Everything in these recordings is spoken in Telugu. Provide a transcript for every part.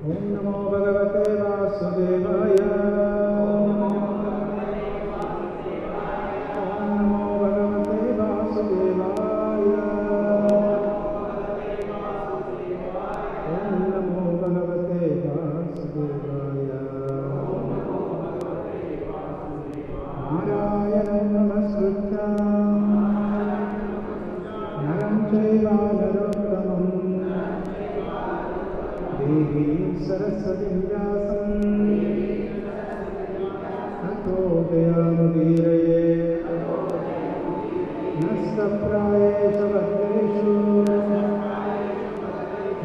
ఓం నమో భగవతే వాసుదేవాయ. सरस्वती व्यासं ततो जयामुदीरये नस्तप्रायेषु भद्रेषु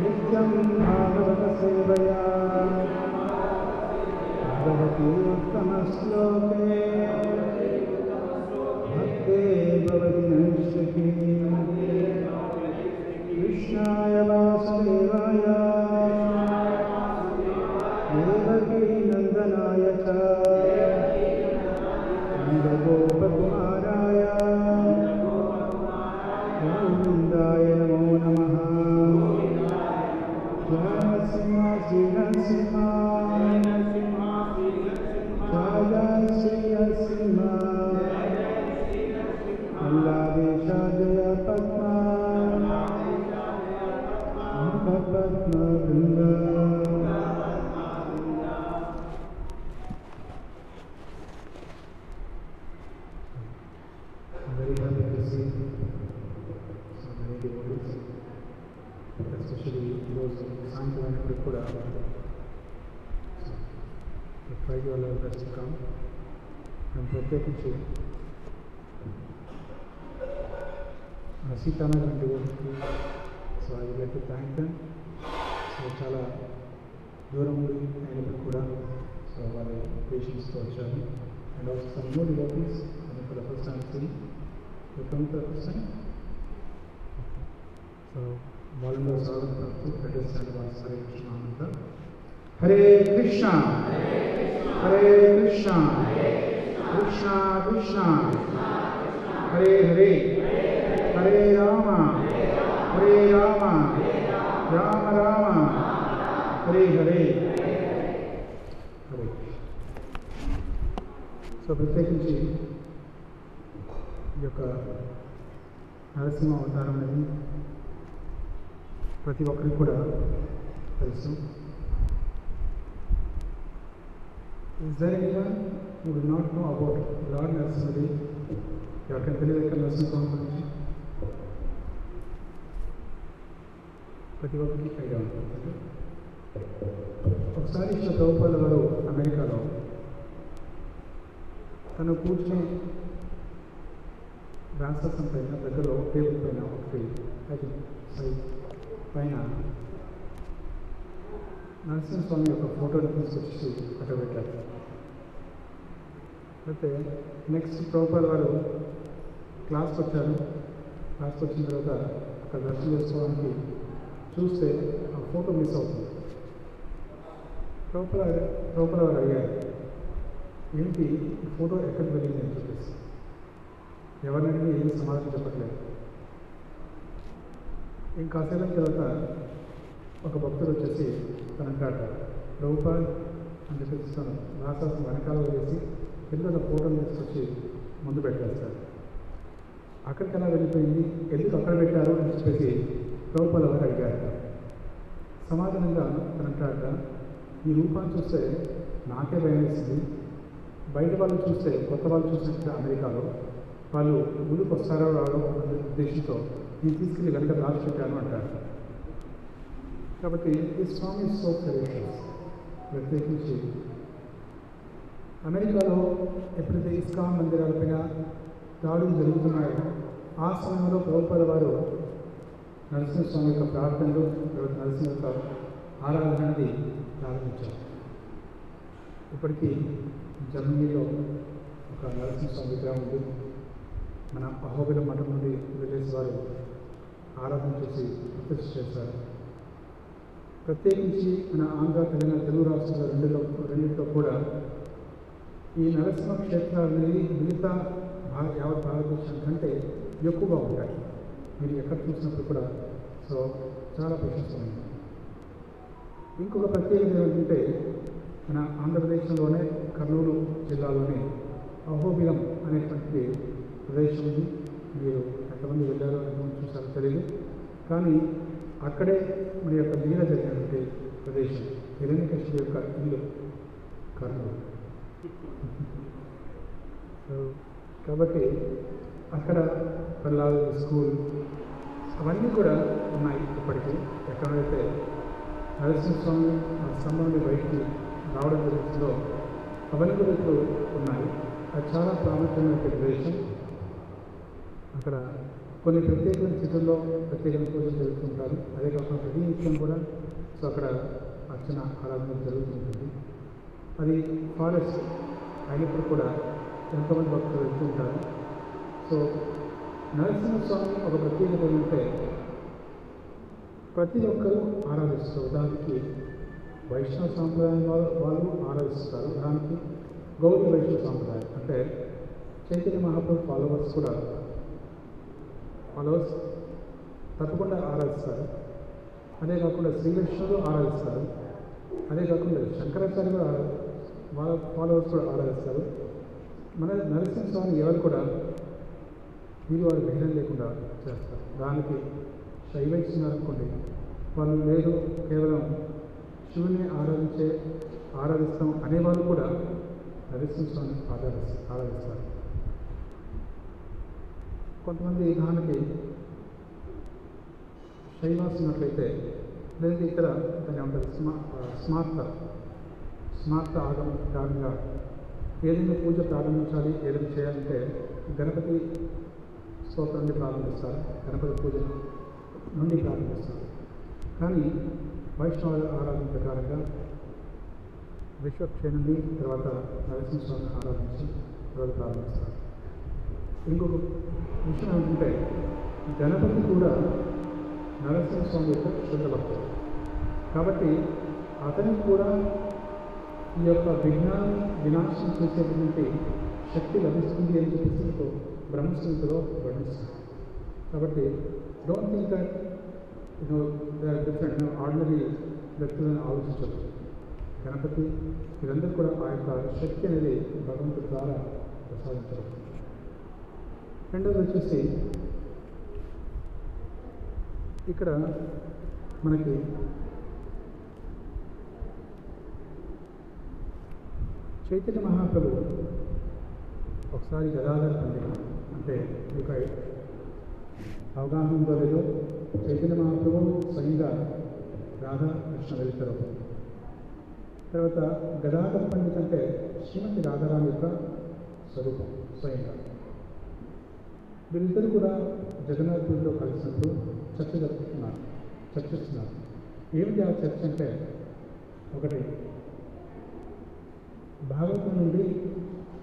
नित्यं भागवतसेवया भगवती उत्तमश्लोके भक्ते भवति नश्यति. कृष्णाय वासुदेवाय नंदनाय च नंदगोपकुमाराय गोविंदाय नमो नमः. जय सिंह सिंह सिंह जय श्री सिंह अल्लादेश जय पद्मा पद्म वृंद. Especially those సాయంత్రం కూడా ఫ్రైడే వాళ్ళ బెస్ట్ కమ్ మేము ప్రత్యేకించి సీతానగర్ డివోషన్కి so I would like to thank them. So చాలా దూరం అయినప్పుడు కూడా సో వాళ్ళ పేషెంట్స్తో వచ్చారు. And also some new devotees for the first time seeing welcome to the first time. So వాళ్ళలో స్వాగతం పెట్టేస్తాను. హరే కృష్ణ హరే కృష్ణ హరే కృష్ణ కృష్ణ కృష్ణ హరే హరే హరే రామ హరే రామ రామ రామ హరే హరే హరే. సో ప్రత్యేకించి ఈ యొక్క నరసింహ అవతారం అనేది ప్రతి ఒక్కరికి కూడా తెలుసు. Is there anyone who do not know about Lord Narasimha? ఎవరికైనా తెలియదు ఇక్కడ నరసింహస్వామి గురించి? ప్రతి ఒక్కరికి ఐడియా ఉంటుంది. ఒకసారి శ్రీ ప్రభుపాద గారు అమెరికాలో తను కూర్చుని వ్యాసం పైన దగ్గరలో టేబుల్ పైన ఒకటి పైన నరసింహస్వామి యొక్క ఫోటోని తీసుకొచ్చి అక్కడ పెట్టారు. అయితే నెక్స్ట్ ప్రభుపాద గారు క్లాస్కి వచ్చారు. క్లాస్కి వచ్చిన తర్వాత అక్కడ దర్శనం చేసుకోవడానికి చూస్తే ఆ ఫోటో మిస్ అవుతుంది. ప్రభుపాద గారు అడిగారు, ఏంటి ఈ ఫోటో ఎక్కడికి వెళ్ళింది అని చెప్పేసి. ఎవరినైనా ఏం సమాధానం చెప్పట్లేదు. ఇంకాసేపు తర్వాత ఒక భక్తుడు వచ్చేసి తన అంటాడు, ప్రభుపాద్ అని చెప్పేసి తను రాసాసం వెనకాల వేసి పిల్లల ఫోటోలు తీసుకొచ్చి ముందు పెట్టేస్తారు. అక్కడికి ఎలా వెళ్ళిపోయింది, ఎందుకు అక్కడ పెట్టారు అని చెప్పేసి ప్రభుపాద వారు అడిగారు. సమాధానంగా తన అంటాడ, ఈ రూపాన్ని చూస్తే నాకే భయం వేసింది. బయట వాళ్ళు చూస్తే కొత్త వాళ్ళు చూసినట్టు అమెరికాలో వాళ్ళు ముందుకు వస్తారో రావడం అనే ఉద్దేశంతో నేను తీసుకెళ్ళి వెనక దాచిపెట్టాను అంటారు. కాబట్టి ఈ స్వామి సో కరేషియస్. ప్రత్యేకించి అమెరికాలో ఎప్పుడైతే ఇస్కాన్ మందిరాలపైన దాడులు జరుగుతున్నాయో ఆ సమయంలో ప్రభుపాద వారు నరసింహస్వామి యొక్క ప్రార్థనలు, నరసింహ యొక్క ఆరాధనని ప్రారంభించారు. ఇప్పటికీ జర్మనీలో ఒక నరసింహస్వామి విగ్రహం ఉంది. మన అహోబిల మఠం నుండి వెళ్ళేసి వారు ఆరాధన చేసి ప్రతిష్ఠ చేశారు. ప్రత్యేకించి మన ఆంధ్ర తెలంగాణ తెలుగు రాష్ట్రాల రెండింటిలో కూడా ఈ నరసింహ క్షేత్రాలు అనేవి మిగతా యావత్ భారతదేశం కంటే ఎక్కువగా ఉంటాయి. మీరు ఎక్కడ చూసినప్పుడు కూడా సో చాలా ప్రశస్తమైంది. ఇంకొక ప్రత్యేకత ఏంటంటే మన ఆంధ్రప్రదేశ్లోనే కర్నూలు జిల్లాలోనే అహోబిలం అనేటువంటి ప్రదేశం ఉంది. మీరు ఎంతమంది వెళ్ళారో ఎంతమంది చూసారో తెలియదు, కానీ అక్కడే మన యొక్క లీల జరిగినటువంటి ప్రదేశం హిరణ్యకశిపుడి యొక్క ఇల్లు కర్నూలు. కాబట్టి అక్కడ పిల్లలు స్కూల్ అవన్నీ కూడా ఉన్నాయి ఇప్పటికీ. ఎక్కడైతే నరసింహస్వామి స్తంభం నుండి బయటికి రావడం జరుగుతుందో అవన్నీ కూడా ఇప్పుడు ఉన్నాయి. అది చాలా ప్రాముఖ్యమైన ప్రదేశం. అక్కడ కొన్ని ప్రత్యేకమైన స్థితుల్లో ప్రత్యేకమైన పూజలు జరుగుతుంటారు. అదే కాకుండా ప్రతి నిత్యం కూడా సో అక్కడ అర్చన ఆరాధన జరుగుతుంటుంది. అది ఫారెస్ట్ అయినప్పుడు కూడా ఎంతోమంది భక్తులు వెళ్తుంటారు. సో నరసింహస్వామి ఒక ప్రత్యేకత ఏంటంటే ప్రతి ఒక్కరూ ఆరాధిస్తారు. ఉదాహరణకి వైష్ణవ సాంప్రదాయం వాళ్ళు ఆరాధిస్తారు. దానికి గౌరీ వైష్ణవ సాంప్రదాయం అంటే చైతన్య మహాప్రభు ఫాలోవర్స్ తప్పకుండా ఆరాధిస్తారు. అదే కాకుండా శ్రీ వైష్ణవులు ఆరాధిస్తారు. అదే కాకుండా శంకరాచార్య కూడా వాళ్ళ ఫాలోవర్స్ కూడా ఆరాధిస్తారు. మన నరసింహస్వామి ఎవరు కూడా వీరు వారు భేదం లేకుండా చేస్తారు. దానికి శైవైష్ణారనుకోండి వాళ్ళు లేదు కేవలం శివుని ఆరాధిస్తాం అనేవాళ్ళు కూడా నరసింహస్వామిని ఆరాధిస్తారు. కొంతమంది దానికి శైవాసినట్లయితే లేదా ఇక్కడ దాన్ని ఏమంటారు స్మార్త ఆగమనంగా ఏదైనా పూజ ప్రారంభించాలి, ఏదైనా చేయాలంటే గణపతి స్తోత్రం నుండి ప్రారంభిస్తారు, గణపతి పూజ నుండి ప్రారంభిస్తారు. కానీ వైష్ణవ ఆరాధన ప్రకారంగా విశ్వక్షయ నుండి తర్వాత నరసింహస్వామిని ఆరాధించి తర్వాత ప్రారంభిస్తారు. ఇంకొక విషయం ఏంటంటే గణపతి కూడా నరసింహస్వామి యొక్క శుద్ధ భక్తుడు కాబట్టి అతనికి కూడా ఈ యొక్క విజ్ఞానం వినాశనం చేసేటువంటి శక్తి లభిస్తుంది అని చెప్పేసి బ్రహ్మసూత్రలో వర్ణిస్తుంది. కాబట్టి don't think that they are different ordinary వ్యక్తులను ఆలోచించదు. గణపతి వీరందరూ కూడా ఆ యొక్క శక్తి అనేది భగవంతుడి ద్వారా ప్రసాదించవచ్చు. రెండవది వచ్చేసి ఇక్కడ మనకి చైతన్య మహాప్రభు ఒకసారి గదాధర పండిత అంటే మీకు అవగాహన ఉందో లేదో చైతన్య మహాప్రభు స్వయంగా రాధా కృష్ణ వెళ్తారు. తర్వాత గదాధర పండిత అంటే శ్రీమతి రాధారాణి యొక్క స్వరూపం స్వయంగా. వీరిద్దరు కూడా జగన్నాథ్పూర్లో కలిసినప్పుడు చర్చిస్తున్నారు. ఏమిటి ఆ చర్చ అంటే ఒకటి భాగవతం నుండి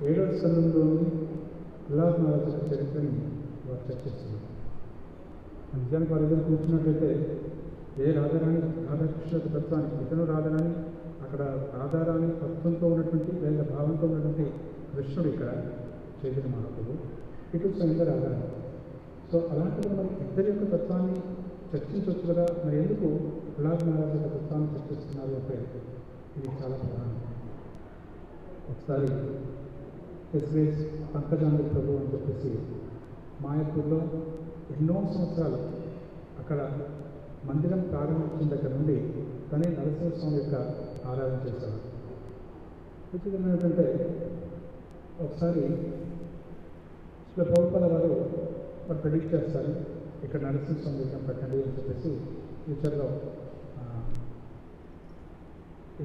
7వ స్కంధంలోని ప్రహ్లాద మహారాజు చరిత్రని వారు చర్చిస్తున్నారు. నిజానికి వారి దగ్గర కూర్చున్నట్లయితే ఏ రాధాకృష్ణ తత్వానికి ఇతను రాధారాణి అక్కడ రాధారాణి తత్వంతో ఉన్నటువంటి లేదా భావంతో ఉన్నటువంటి కృష్ణుడు ఇక్కడ చైతన్య మహాప్రభు ఇటు స్వయంగా రాధారాణి. సో అలాంటిది మరి ఇద్దరి యొక్క తత్వాన్ని చర్చించవచ్చు కదా, మరి ఎందుకు ప్రహ్లాద మహారాజు యొక్క తత్వాన్ని చర్చిస్తున్నారు అంటే ఇది చాలా ప్రధానం. ఒకసారి ఎస్వేస్ పంకజాంబి ప్రభు అని చెప్పేసి మాయాపూర్లో ఎన్నో సంవత్సరాలు అక్కడ మందిరం ప్రారంభించిన దగ్గర నుండి తనే నరసింహస్వామి యొక్క ఆరాధన చేశారు. విచిత్రం ఏంటంటే ఒకసారి శ్రీ ప్రభుపాద వారు ప్రెడిక్ట్ చేస్తారు, ఇక్కడ నరసింహస్వామి విగ్రహం పెట్టండి అని చెప్పేసి ఫ్యూచర్లో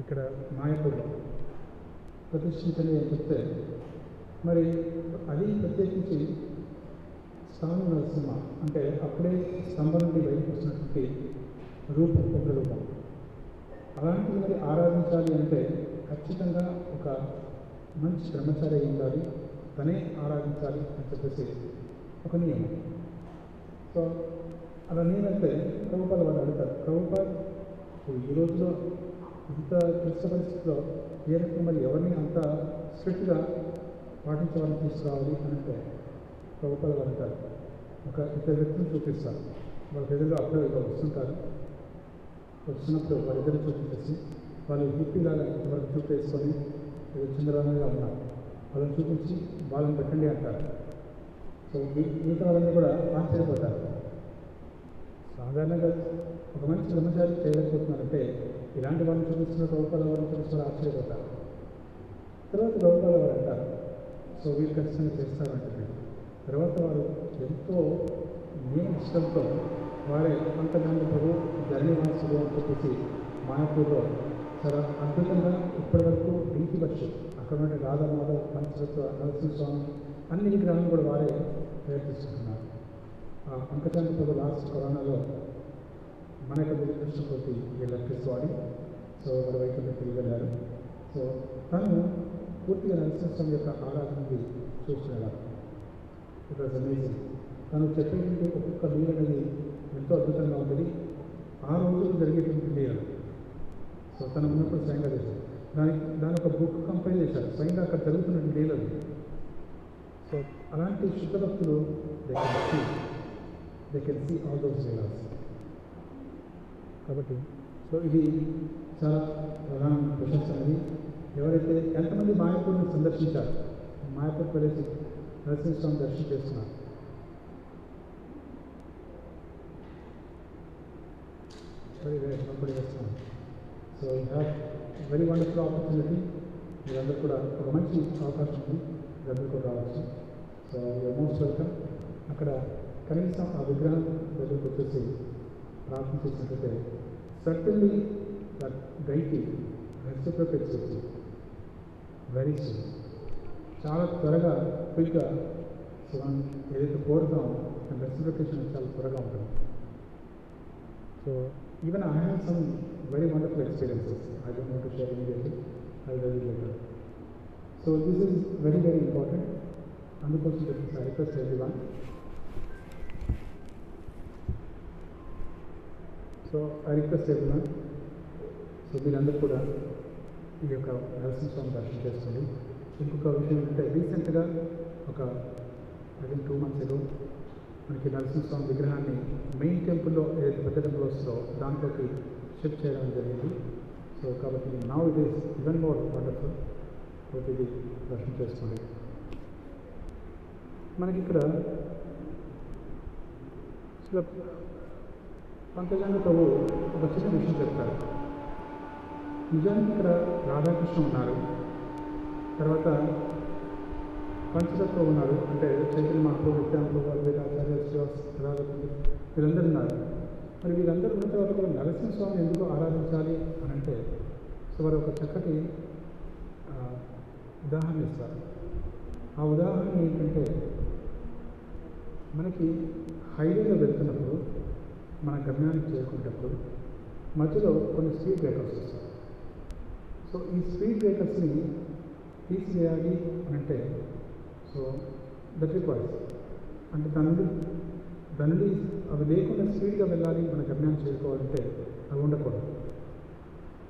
ఇక్కడ మాయాపూర్లో ప్రతిష్ఠించండి అని చెప్తే మరి అది ప్రత్యేకించి స్వామి నరసింహ అంటే అప్పుడే స్తంభం నుండి బయటకు వచ్చినటువంటి రూపం ఉగ్రరూపం. అలాంటిది మరి ఆరాధించాలి అంటే ఖచ్చితంగా ఒక మంచి బ్రహ్మచారి ఉండాలి, తనే ఆరాధించాలి అని చెప్పేసి ఒక నియమం. సో అలా నేనైతే ప్రభుపాద వారు అడుగుతారు, ప్రభుపాద ఈ రోజులో ఇంత క్లిష్ట పరిస్థితిలో ఏ రకం మరి ఎవరిని అంత స్ట్రిక్ట్గా పాటించవాలని తీసుకురావాలి అని అంటే ప్రభుపాద వారు అంటారు, ఒక ఇద్దరు వ్యక్తులు చూపిస్తారు, వాళ్ళకి ఎదురుగా అప్పుడే వస్తుంటారు, వచ్చినప్పుడు వాళ్ళిద్దరు చూపించేసి వాళ్ళు హిప్పీలాగా ఇంతవరకు చూపేసుకొని ఏదో చంద్రబాబుగా ఉన్నారు, వాళ్ళని చూపించి వాళ్ళని పెట్టండి అంటారు. సో మిగతా వాళ్ళని కూడా ఆశ్చర్యపోతారు. సాధారణంగా ఒక మంచి బ్రహ్మచారి చేయలేకపోతున్నారంటే ఇలాంటి వాళ్ళని చూపిస్తున్న ప్రభుత్వాల వారిని చూపిస్తున్న ఆశ్చర్యపోతారు. తర్వాత ప్రభుత్వాల వారు అంటారు, సో వీళ్ళు ఖచ్చితంగా చేస్తారంటే తర్వాత వారు ఎంతో నేను ఇష్టంతో వారే అంతకంటే ప్రభు ధన్యవాసులు అని చెప్పేసి మాయాపూర్లో చాలా అద్భుతంగా ఇప్పటివరకు డీకి వర్షం అక్కడ ఉండే రాధామాధవ్ పంచతత్వ నరసింహస్వామి అన్ని విగ్రహాలను కూడా వారే ప్రయత్నిస్తున్నారు. అంకచాంత ప్రభు లాస్ట్ కరోనాలో మన యొక్క దురదృష్టంతోటి వీళ్ళకి వాడి సో వారి వైపు తిరిగి వెళ్ళారు. సో తను పూర్తిగా నరసింహస్వామి యొక్క ఆరాధనకి చూస్తున్నాడు. It was amazing. తను చెప్పేటువంటి ఒక్కొక్క లీల అనేది ఎంతో అద్భుతంగా ఉంటుంది. ఆ రోజు జరిగేటువంటి లీలలు సో తను ఉన్నప్పుడు స్వయంగా చేశారు. దాని ఒక బుక్ కంపైల్ చేశారు, స్వయంగా అక్కడ జరుగుతున్న లీలలు. సో అలాంటి శుద్ధ భక్తులు they can see all those leelas. కాబట్టి సో ఇది చాలా ప్రధాన ప్రశంస అనేది. ఎవరైతే ఎంతమంది మాయాపూర్ని సందర్శించారు, మాయాపూర్ వెళ్ళేసి నరసింహస్వామి దర్శనం చేస్తున్నారు. చేస్తున్నాను. So you have very wonderful opportunity. మీరందరూ కూడా ఒక మంచి అవకాశం ఉంది, మీరందరూ కూడా రావచ్చు. So you're most welcome. అక్కడ కనీసం ఆ విగ్రహం దగ్గరకు వచ్చేసి ప్రార్థన చేసినట్లయితే సర్టన్లీ దట్ డైటీ రెసిప్రొకేట్స్ వచ్చి వెరీ సూన్, చాలా త్వరగా క్విక్గా సో మనం ఏదైతే కోరుతామో రెసిప్రొకేషన్ చాలా త్వరగా ఉంటుంది. So even I have some very wonderful experiences. I don't want to share immediately. I will tell you later. So this is very, very important. అందుకోసం I request everyone. So I request everyone. So మీరందరూ కూడా ఈ యొక్క నరసింహస్వామి దర్శనం చేసుకోండి. ఇంకొక విషయం అంటే రీసెంట్గా ఒక ఐ థింక్ 2 months ago మనకి నరసింహస్వామి విగ్రహాన్ని మెయిన్ టెంపుల్లో ఏదైతే పెద్ద టెంపుల్ వస్తుందో దాంట్లోకి షిఫ్ట్ చేయడం జరిగింది. సో కాబట్టి now it is even more wonderful. కాబట్టి ఇది దర్శనం చేసుకోండి. మనకి ఇక్కడ పంకజాంగ ప్రభు ఒక చిన్న విషయం చెప్తారు. నిజానికి ఇక్కడ రాధాకృష్ణ ఉన్నారు, తర్వాత పంచతత్వం ఉన్నారు, అంటే చైతన్య మహాప్రభు, నిత్యానంద ప్రభు, వేదాచార్య, రాధాకృష్ణ వీరందరూ ఉన్నారు. మరి వీరందరూ ఉన్న తర్వాత కూడా నరసింహస్వామిని ఎందుకు ఆరాధించాలి అని అంటే సో వారు ఒక చక్కటి ఉదాహరణ ఇస్తారు. ఆ ఉదాహరణ ఏంటంటే మనకి హైవేలో వెళ్తున్నప్పుడు మన గమ్యానికి చేరుకునేటప్పుడు మధ్యలో కొన్ని స్పీడ్ బ్రేకర్స్ వస్తాయి. సో ఈ స్పీడ్ బ్రేకర్స్ని తీసివేయాలి అని అంటే సో దట్ రిక్వైర్స్ అంటే దాని అవి లేకుండా స్పీడ్గా వెళ్ళాలి, మన గమ్యాన్ని చేరుకోవాలంటే అవి ఉండకూడదు.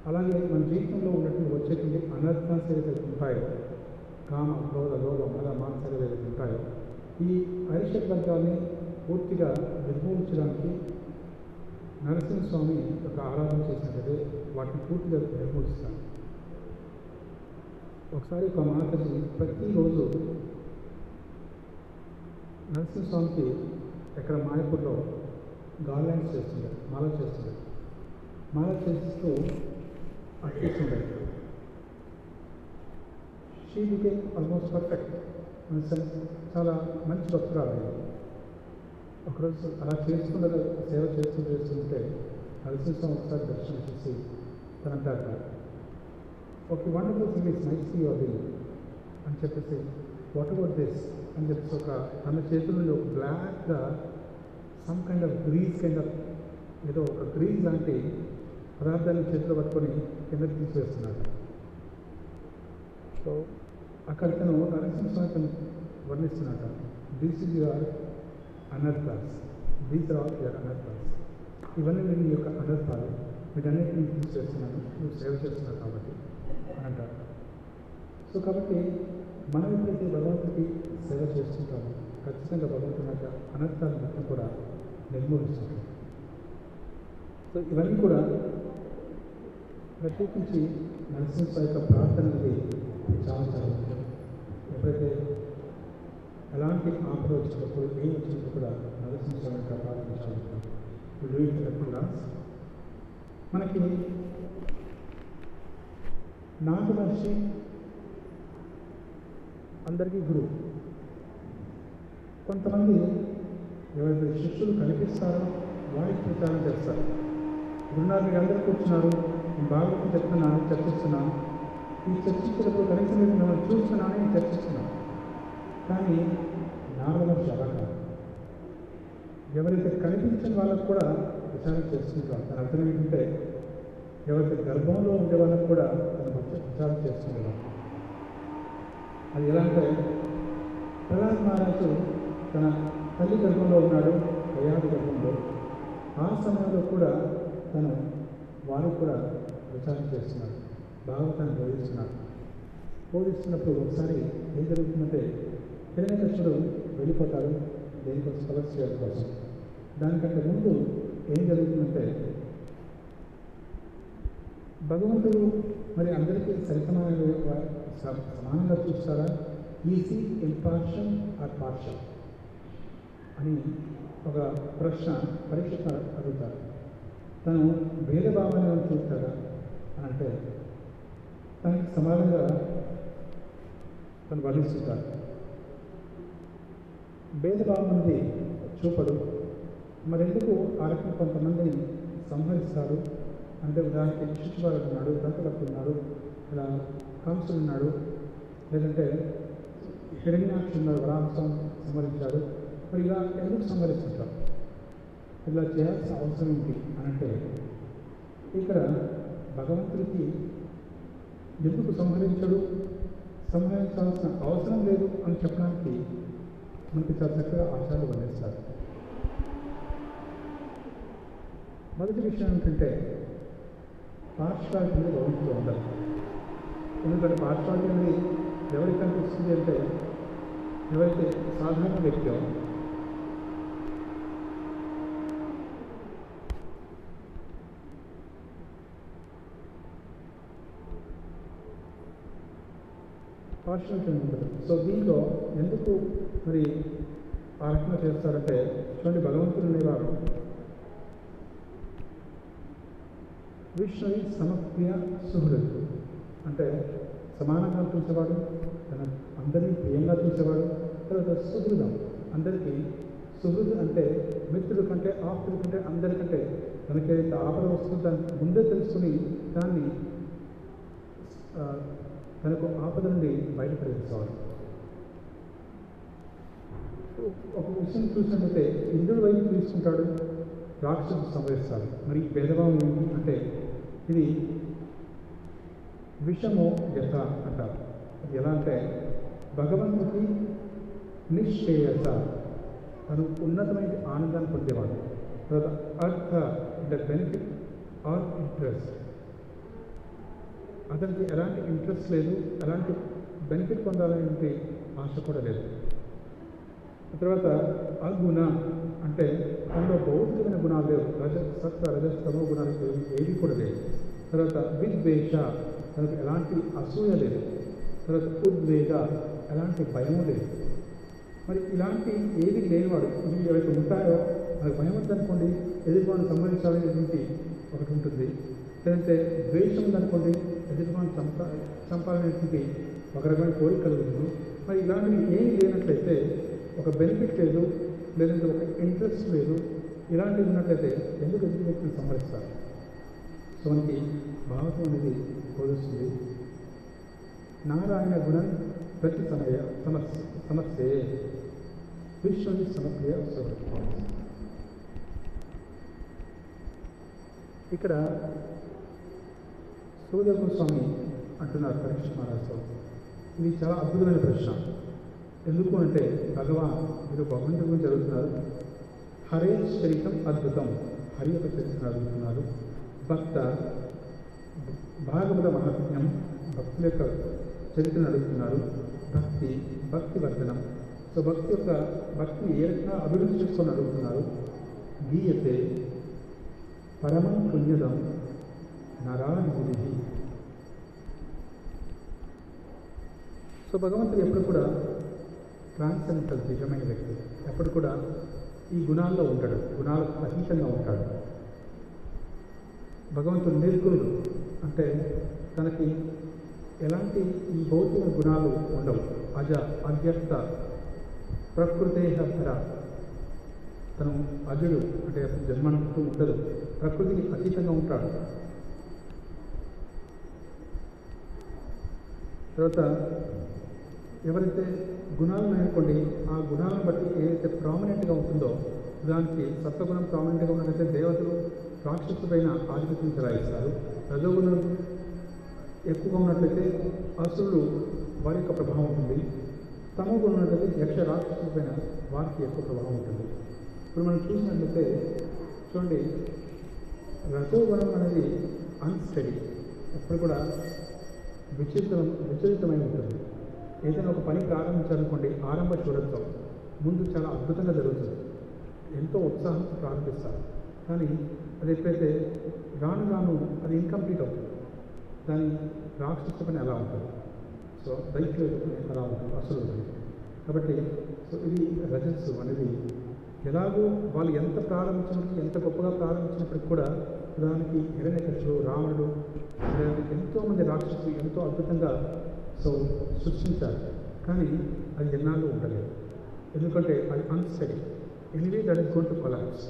అలాగే మన జీవితంలో ఉన్నటువంటి వచ్చేటువంటి అనర్థాలు ఏదైతే ఉంటాయో, కామ, క్రోధ, లోభ, మద, మాత్సర్యాలు ఏదైతే ఉంటాయో ఈ అరిషడ్ వర్గాన్ని పూర్తిగా నిర్మూలించడానికి నరసింహస్వామి ఒక ఆరాధన చేసినట్లయితే వాటిని పూర్తిగా నిర్మూలిస్తాను. ఒకసారి ఒక మాతాజీ ప్రతిరోజు నరసింహస్వామికి ఎక్కడ మాయపూర్లో గార్లాండ్స్ చేస్తుండే, మాల చేస్తుండే, మాల చేస్తూ అర్పిస్తుండే. She became almost perfect. చాలా మంచి భక్తురాలు. ఒకరోజు అలా చేసుకుంటే సేవ చేస్తుంటే నరసింహస్వామి ఒకసారి దర్శనం చేసి తనంటారు, okay wonderful thing is nice to your doing అని చెప్పేసి వాట్ అబౌట్ దిస్ అని చెప్పేసి ఒక తన చేతుల నుండి ఒక బ్లాక్గా సమ్ కైండ్ ఆఫ్ గ్రీజ్ ఏదో ఒక గ్రీజ్ లాంటి పదార్థాన్ని చేతిలో పట్టుకొని కిందకి తీసివేస్తున్నాడు. సో అక్కడ తను నరసింహస్వామి వర్ణిస్తున్నట, దిస్ ఇస్ యువర్ అనర్థాస్, దీస్ ఆర్ ఆల్ యువర్ అనర్థాస్. ఇవన్నీ నేను ఈ యొక్క అనర్థాలు వీటన్నిటిని తీసివేస్తున్నాను, నువ్వు సేవ చేస్తున్నావు కాబట్టి అని అంటారు. సో కాబట్టి మనం ఎప్పుడైతే భగవంతుడికి సేవ చేస్తుంటామో ఖచ్చితంగా భగవంతుని యొక్క అనర్థాలు మొత్తం కూడా నిర్మూలిస్తుంటాం. సో ఇవన్నీ కూడా ప్రత్యేకించి నరసింహ యొక్క ప్రార్థన అనేది చాలా చాలా ముఖ్యం. ఎప్పుడైతే ఎలాంటి ఆపద వచ్చినప్పుడు ఏం వచ్చినప్పుడు కూడా నరసింహ యొక్క ప్రార్థించాలి. ఎప్పుడు మనకి నాటు మనిషి అందరికీ గురువు. కొంతమంది ఎవరైతే శిష్యులు కనిపిస్తారో వారికి ప్రచారం చేస్తారు. గురునాథ్ మీరు అందరూ కూర్చున్నారు, నేను బాగా చెప్తున్నాను, చర్చిస్తున్నాను. ఈ చర్చించినప్పుడు కనీసం మీరు మిమ్మల్ని చూస్తున్నాను, నేను చర్చిస్తున్నాను. కానీ నాలుగు మనిషి అలా కాదు. ఎవరైతే కనిపించిన వాళ్ళకు కూడా ప్రచారం చేస్తుంటారు. దాని అర్థం ఏంటంటే ఎవరైతే గర్భంలో ఉండే వాళ్ళకు కూడా తన ప్రచారం చేస్తుంటారు. అది ఎలా అంటే ప్రహ్లాద్ మహారాజు తన తల్లి గర్భంలో ఉన్నాడు, ప్రయాణి గర్భంలో. ఆ సమయంలో కూడా తను వారికి కూడా ప్రచారం చేస్తున్నాడు, భాగవతాన్ని బోధిస్తున్నాడు. బోధిస్తున్నప్పుడు ఒకసారి ఏం జరుగుతుందంటే హిరణ్యకృష్ణుడు వెళ్ళిపోతాడు దేనికోసం, తపస్సు చేయడం కోసం. దానికంటే ముందు ఏం జరుగుతుందంటే భగవంతుడు మరి అందరికీ సమానంగా చూస్తారా? ఈజీ ఇంపార్షల్ ఆర్ పార్షల్ అని ఒక ప్రశ్న పరీక్ష అడుగుతారు. తను భేదభావాన్ని చూస్తాడా అని అంటే తనకి సమానంగా తను వర్ణిస్తుంటారు. భేదభావం అనేది చూపడు. మరెందుకు ఆ రకం కొంతమందిని సంహరిస్తారు అంటే ఉదాహరణకి శిశుపాలుడు ఉన్నాడు, దంతభక్తుడు ఉన్నాడు, ఇలా కంసుడు ఉన్నాడు, లేదంటే హిరణ్యాక్షుడు ఉన్నాడు, వరాహం సంహరించాడు. మరి ఇలా ఎందుకు సంహరిస్తుంటారు? ఇలా చేయాల్సిన అవసరం ఏంటి అని అంటే ఇక్కడ భగవంతుడికి ఎందుకు సంహరించడు, సంహరించాల్సిన అవసరం లేదు అని చెప్పడానికి మనకి చాలా చక్కగా ఆచారాలు వర్ణిస్తారు. మొదటి విషయం ఏంటంటే పార్శ్వాలిటీ అనేది భగవంతుడు ఉండదు. ఎందుకంటే పార్శ్వాలిటీ అనేది ఎవరికి కనిపిస్తుంది అంటే ఎవరైతే సాధారణ వ్యక్తి పార్శ్వాలిటీ ఉండదు. సో దీంట్లో ఎందుకు మరి ఆ రకంగా చేస్తారంటే చూడండి, భగవంతుడు అనేవారు విష్ణువి సమప్రియ సుహృదు అంటే సమానంగా చూసేవాడు, తన అందరినీ ప్రియంగా చూసేవాడు. తర్వాత సుహృదం, అందరికీ సుహృద్ అంటే మిత్రుడి కంటే ఆప్తుడి కంటే అందరికంటే తనకైతే ఆపద వస్తుందో దాన్ని ముందే తెలుసుకుని దాన్ని తనకు ఆపద నుండి బయటపడేసేవాడు. ఒక విషయం చూసినట్లయితే ఇంద్రుడి వైపు తీసుకుంటాడు, రాక్షసుడు సంహరిస్తాడు. మరి భేదభావం ఏంటి అంటే ఇది విషము యథ అంటారు. అది ఎలా అంటే భగవంతుడికి నిశ్చేయస, తను ఉన్నతమైన ఆనందాన్ని పొందేవాడు. తర్వాత అర్థ అంటే బెనిఫిట్ ఆర్ ఇంట్రెస్ట్, అతనికి ఎలాంటి ఇంట్రెస్ట్ లేదు, ఎలాంటి బెనిఫిట్ పొందాలనే ఆశ కూడా లేదు. తర్వాత అగుణ అంటే తనలో భౌతికమైన గుణాలు లేవు, సత్వ రజస్తమో గుణాలు ఏవి కూడా లేవు. తర్వాత విద్వేష, తనకు ఎలాంటి అసూయ లేదు. తర్వాత ఉద్వేగ, ఎలాంటి భయము లేదు. మరి ఇలాంటి ఏది లేనివాడు ఇవి ఏవైతే ఉంటాయో మనకు భయం ఉందనుకోండి, ఎదుటివాడిని సంబంధించాలనేటువంటి ఒకటి ఉంటుంది. లేదంటే ద్వేషం ఉందనుకోండి, ఎదుటివాడిని చంపాలనేటువంటి ఒక రకమైన కోరిక కలుగుతుంది. మరి ఇలాంటివి ఏమి లేనట్లయితే ఒక బెనిఫిట్ లేదు, లేదంటే ఒక ఇంట్రెస్ట్ లేదు, ఇలాంటివి ఉన్నట్లయితే ఎందుకు ఎదుటి వ్యక్తిని సంహరిస్తారు? సో మనకి భావతం అనేది బోధిస్తుంది. నారాయణ గుణం ప్రతి సమస్య విశ్వని సమప్రియ. ఇక్కడ సూర్య గోస్వామి అంటున్నారు పరీక్ష మహారాజు, ఇది చాలా అద్భుతమైన ప్రశ్న. ఎందుకు అంటే భగవాన్ మీరు భగవంతుడి గురించి చదువుతున్నారు, హరే చరితం అద్భుతం, హరి యొక్క చరిత్ర అడుగుతున్నారు. భక్త భాగవత మహాత్మ్యం, భక్తుల యొక్క చరిత్రను అడుగుతున్నారు. భక్తి వర్ధనం, సో భక్తిని ఏ రకంగా అభివృద్ధి చేసుకొని అడుగుతున్నారు. గీయతే పరమం పుణ్యదం నరాధిపతి. సో భగవంతుడు ఎప్పుడు కూడా ట్రాన్సెండెంటల్, దివ్యమైన వ్యక్తి. ఎప్పుడు కూడా ఈ గుణాల్లో ఉంటాడు, గుణాలకు అతీతంగా ఉంటాడు. భగవంతుడు నిర్గుణుడు, అంటే తనకి ఎలాంటి ఈ భౌతిక గుణాలు ఉండవు. అజ, అవ్యక్త, ప్రకృతేహర. తను అజుడు, అంటే జన్మనంటూ ఉండదు, ప్రకృతికి అతీతంగా ఉంటాడు. తర్వాత ఎవరైతే గుణాలను అనుకోండి, ఆ గుణాలను బట్టి ఏదైతే ప్రామినెంట్గా ఉంటుందో, దానికి సత్వగుణం ప్రామినెంట్గా ఉన్నట్లయితే దేవతలు రాక్షసులపైన ఆధిపత్యం చెలాయిస్తారు. రజోగుణం ఎక్కువగా ఉన్నట్లయితే అసురులు వారి యొక్క ప్రభావం ఉంటుంది. తమోగుణం ఉన్నట్లయితే యక్ష రాక్షసులపైన వారికి ఎక్కువ ప్రభావం ఉంటుంది. ఇప్పుడు మనం చూసినట్లయితే చూడండి, రజోగుణం అనేది అన్స్టడీ, ఎప్పుడు కూడా విచలితమై ఉంటుంది. ఏదైనా ఒక పని ప్రారంభించాలనుకోండి, ఆరంభ చూడటం ముందు చాలా అద్భుతంగా జరుగుతుంది, ఎంతో ఉత్సాహంతో ప్రారంభిస్తారు. కానీ అది ఎప్పుడైతే రాను రాను అది ఇన్కంప్లీట్ అవుతుంది. దాని రాక్షస పని అలా ఉంటుంది. సో దైత్యుల పని అలా ఉంటుంది, అసలు ఉంటుంది. కాబట్టి సో ఇది రజస్సు అనేది ఎలాగో వాళ్ళు ఎంత ప్రారంభించినప్పటికీ, ఎంత గొప్పగా ప్రారంభించినప్పటికీ కూడా దానికి హిరణ్యకశిపుడు, రావణుడు, ఎంతోమంది రాక్షసులు ఎంతో అద్భుతంగా సో సృష్టించారు. కానీ అది ఎన్నాళ్ళు ఉండలేదు, ఎందుకంటే అది unsteady. Anyway that is going to collapse.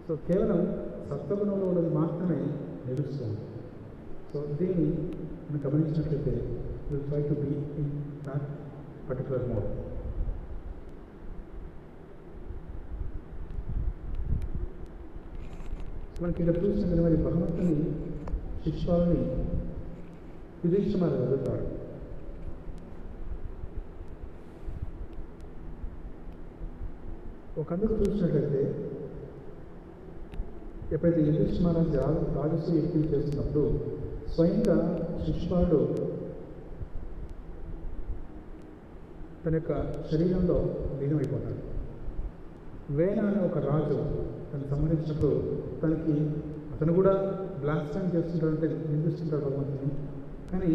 So కేవలం సత్వగుణంలో ఉన్నది మాత్రమే నిలుస్తుంది. సో దీన్ని మనం గమనించినట్లయితే will try to be in that particular mode. మనకి ఇక్కడ చూసిన మరి భగవంతుని శిష్యుల్ని యుధిష్ఠిరుడు చదువుతాడు. ఒకందుకు చూసినట్లయితే ఎప్పుడైతే యుధిష్ఠిరుడు రాజసూయ యజ్ఞం చేస్తున్నప్పుడు స్వయంగా శిష్యుడు తన యొక్క శరీరంలో లీనమైపోతాడు. వేణ అనే ఒక రాజు తనకు సంబంధించినప్పుడు తనకి అతను కూడా బ్లాస్టైన్ చేస్తుంటాడంటే నిందిస్తుంటాడు భగవంతుని, కానీ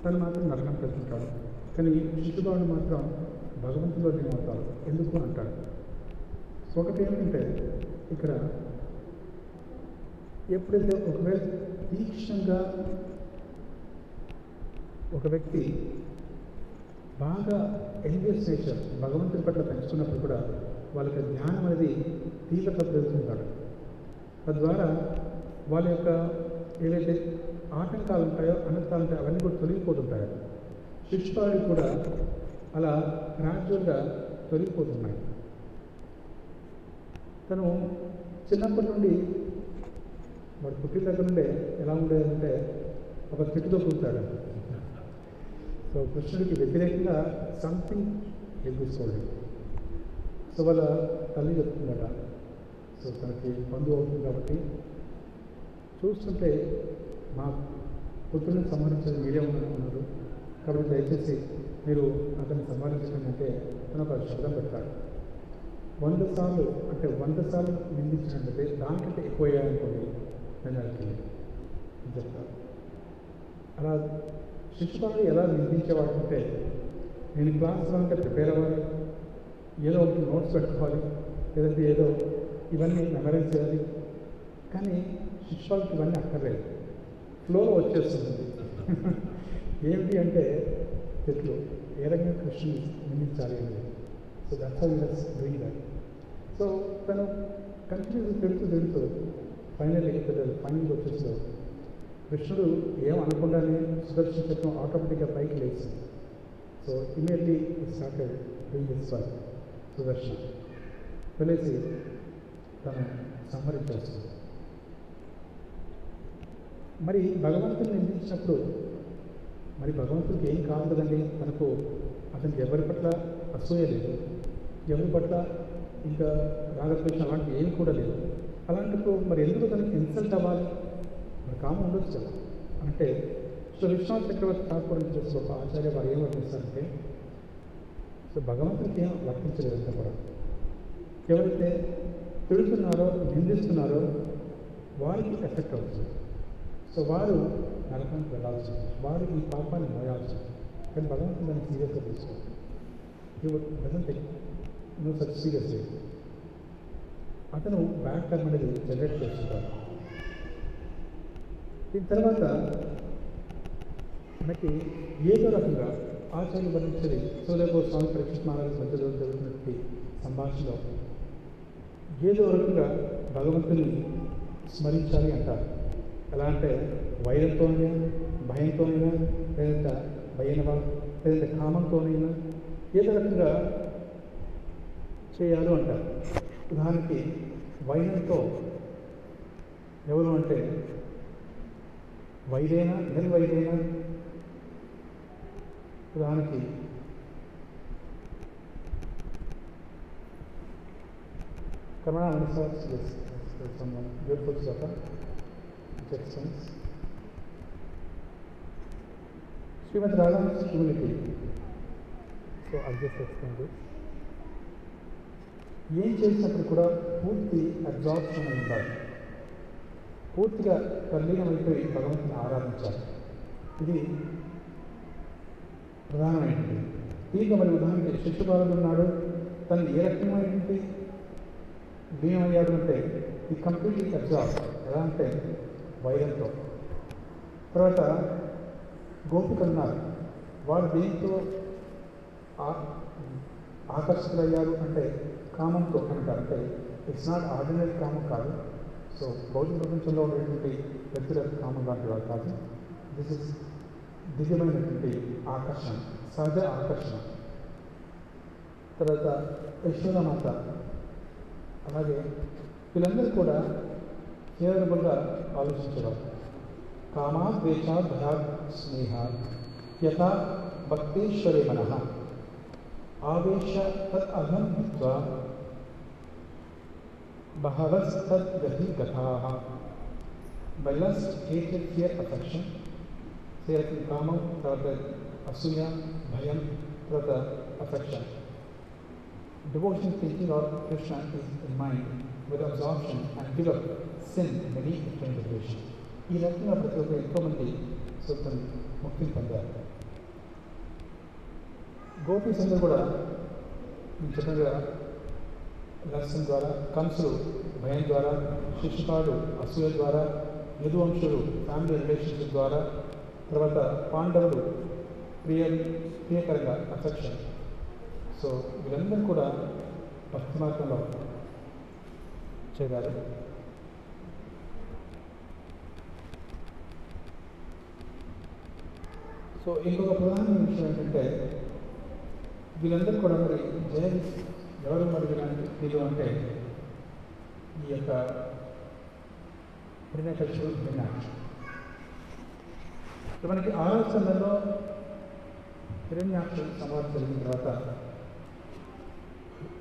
తను మాత్రం నరకం పెడుతుంటాడు. కానీ శిశుపాలుడు మాత్రం భగవంతులో లీనమవుతాడు. ఎందుకు అంటాడు. ఒకటి ఏమిటంటే ఇక్కడ ఎప్పుడైతే ఒకవేళ తీక్షణంగా ఒక వ్యక్తి బాగా ఎన్వియస్ నేచర్ భగవంతుని పట్ల పెంచుకున్నప్పుడు కూడా వాళ్ళకి జ్ఞానం అనేది తీవ్రత పెరుగుతుంటాడు. తద్వారా వాళ్ళ యొక్క ఏవైతే ఆటంకాలు ఉంటాయో, అనర్థాలు ఉంటాయో అవన్నీ కూడా తొలగిపోతుంటాయి. శిష్యుపాలుడు కూడా అలా గ్రాడ్యువల్గా తొలగిపోతున్నాయి. తను చిన్నప్పటి నుండి వాడు పుట్టిన దగ్గర నుండే ఎలా ఉండేదంటే ఒక చెట్టుతో కూర్చాడు. సో కృష్ణుడికి వ్యతిరేకంగా సంథింగ్ ఎగ్గిస్తోంది. సో వాళ్ళ తల్లి చెప్తుందట, సో తనకి బంధువు అవుతుంది కాబట్టి చూస్తుంటే మా పుత్రుని సంహరించేది మీరే ఉన్నారనుకున్నారు, కాబట్టి దయచేసి మీరు అతన్ని సంహరించండి అంటే తను ఒక శబ్దం పెడతాడు. 100 సార్లు అంటే 100 సార్లు నిందించినట్లయితే దానికంటే ఎక్కువ అయ్యాయనుకోండి నేను అడిగి చెప్తాను. అలా శిష్యుపాలుడు ఎలా నిందించేవాడు అంటే, నేను క్లాస్లో అంటే ప్రిపేర్ అవ్వాలి, ఏదో ఒకటి నోట్స్ పెట్టుకోవాలి, లేదంటే ఏదో ఇవన్నీ మెమరైజ్ చేయాలి. కానీ శిష్యుపాలుడికి ఇవన్నీ అక్కర్లేదు, ఫ్లోలో వచ్చేస్తుంది. ఏమిటి అంటే చెట్లు ఏ రకంగా కృష్ణుని నిందించాలి అనేది. So that's how he was doing that. So తను కంటిన్యూస్ తిరుగుతూ ఫైనల్ వచ్చేస్తూ కృష్ణుడు ఏం అనకుండానే సుదర్శన చక్రం ఆటోమేటిక్గా పైకి లేచింది. So immediately started doing his work. Sudarshana వెళ్ళేసి తను సంహరించేస్తుంది. మరి భగవంతుని నిందించినప్పుడు మరి భగవంతుడికి ఏం కాదు కదండి, తనకు అతనికి ఎవరి పట్ల అసూయ లేదు, ఎవరి పట్ల ఇంకా రాగద్వేషం అలాంటివి ఏమి కూడా లేదు. అలాంటప్పుడు మరి ఎందుకు తనకి ఇన్సల్ట్ అవ్వాలి, మరి కామం ఉండొచ్చు కదా అంటే. సో విశ్వనాథ్ చక్రవర్తి ఠాకూర్ చేసే ఒక ఆచార్య వారు ఏం వర్తిస్తారంటే, సో భగవంతుడికి ఏం వర్తించలేదు అంతా కూడా. ఎవరైతే తిడుతున్నారో నిందిస్తున్నారో వారికి ఎఫెక్ట్ అవుతుంది. సో వారు నరకానికి వెళ్ళాల్సి ఉంది, వారు ఈ పాపాన్ని మోయాల్సి ఉంది. కానీ భగవంతుడు దాన్ని సీరియస్గా తీసుకోవాలి. He would doesn't take no such seriously. అతను బ్యాడ్ కర్మ అనేది జనరేట్ చేస్తుంటాడు. దీని తర్వాత మనకి ఏదో రకంగా ఆచార్యులు వర్ణించేది సోదేగో స్వామి పరీక్షిత్ మహారాజు మధ్యలో జరుగుతున్నటువంటి సంభాషణలో ఏదో రకంగా భగవంతుని స్మరించాలి అంటారు. ఎలా అంటే వైరంతోనైనా, భయంతోనైనా, లేదంటే భయనవా, లేదంటే కామంతోనైనా ఏదో రకంగా చేయాలి అంటారు. ఉదాహరణకి వైరంతో ఎవరు అంటే వైరైనా నిర్వైరైనా, ఉదాహరణకి కరుణా బ్యూటిఫుల్ శ్లోక Shrimati Radhakrishna humility. So adjust explain. ఏం చేసినప్పుడు కూడా పూర్తి అబ్జార్ప్షన్ అని ఉండాలి, పూర్తిగా తల్లీనమైపోయి భగవంతుని ఆరాధించాలి. ఇది ప్రధానమైనది. దీంట్లో మరి ఉదాహరణకి శిశుపాలుడు ఉన్నాడు, తను ఏ రకమైనటువంటి లీనమయ్యాడు అంటే ఈ కంప్లీట్లీ అబ్జార్బ్. ఎలా అంటే వైరంతో. తర్వాత గోపికలు ఉన్నారు, వారు దేంతో ఆకర్షితులయ్యారు అంటే కామంతో అంటారు. అంటే ఇట్స్ నాట్ ఆర్డినరీ కామం కాదు. సో భౌతిక ప్రపంచంలో ఉండేటువంటి వ్యక్తుల కామం లాంటి వారు కాదు. దిస్ ఇస్ దివ్యమైనటువంటి ఆకర్షణ, సహజ ఆకర్షణ. తర్వాత యశోదమాత. అలాగే వీళ్ళందరూ కూడా ఫేవరబుల్గా ఆలోచించేవారు. కామా ద్వేష భయాత్ స్నేహ యథా భక్తేశ్వరే మనః ఆవేశ తత్ అహం హిత్వా బహవస్తద్ గతి గతాః. By lust, hatred, fear, affection, కామం, తర్వాత అసూయ, భయం, తర్వాత affection. Devotion thinking of Krishna is in mind with absorption and give up sin in many different generations. ఈ రకంగా ప్రతి ఒక్క ఎంతోమంది సొంతం ముక్తిని పొందారు. గోపీస్ అందరూ కూడా నేను చెప్పినగా దర్శనం ద్వారా, కంసుడు భయం ద్వారా, శిశుపాలుడు అసూయ ద్వారా, యదువంశుడు ఫ్యామిలీ రిలేషన్షిప్ ద్వారా, తర్వాత పాండవులు ప్రియకరంగా అఫెక్షన్. సో వీరందరూ కూడా భక్తి మార్గంలో చేరారు. సో ఇంకొక ప్రధానమైన విషయం ఏంటంటే వీళ్ళందరూ కూడా మరి జయం ఎవరు మరి వీళ్ళు అంటే ఈ యొక్క హిరణ్యకశిపుడు, హిరణ్యాక్ష. మనకి ఆలోచనలో హిరణ్యాక్ష సంవాదం జరిగిన తర్వాత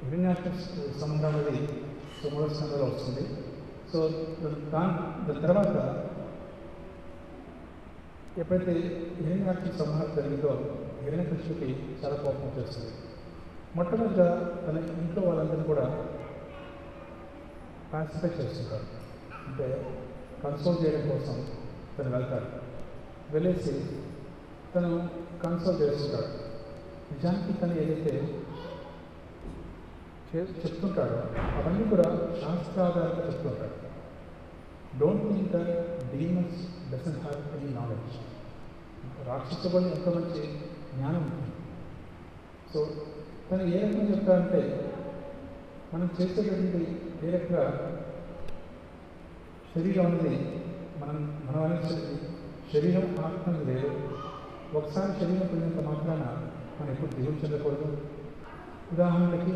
హిరణ్యాక్ష సంబంధం అనేది మూడవ స్కంధంలో వస్తుంది. సో దాని తర్వాత ఎప్పుడైతే హిరణ్యాక్ష సంహారం జరిగిందో హిరణ్యకశిపుడికి చాలా కోపం వచ్చేస్తుంది. మొట్టమొదటిగా తన ఇంట్లో వాళ్ళందరూ కూడా పాసిఫై చేస్తుంటారు. అంటే కన్సోల్ చేయడం కోసం తను వెళ్తాడు. వెళ్ళేసి తను కన్సోల్ చేస్తుంటాడు. నిజానికి తను ఏదైతే చెప్తుంటాడో అవన్నీ కూడా శాస్త్రాధారంగా చెప్తుంటాడు. Don't think that demons doesn't have any knowledge. రాక్షసులు ఎంతో మంచి జ్ఞానం ఉంటుంది. సో తను ఏ రకంగా చెప్తారంటే మనం చేసేటువంటి ఏ రకంగా శరీరం అనేది మనం అనేసరికి శరీరం ఆత్మ లేదు. ఒకసారి శరీరం పొందినంత మాత్రాన మనం ఎప్పుడు దిగులు చెందకూడదు. ఉదాహరణకి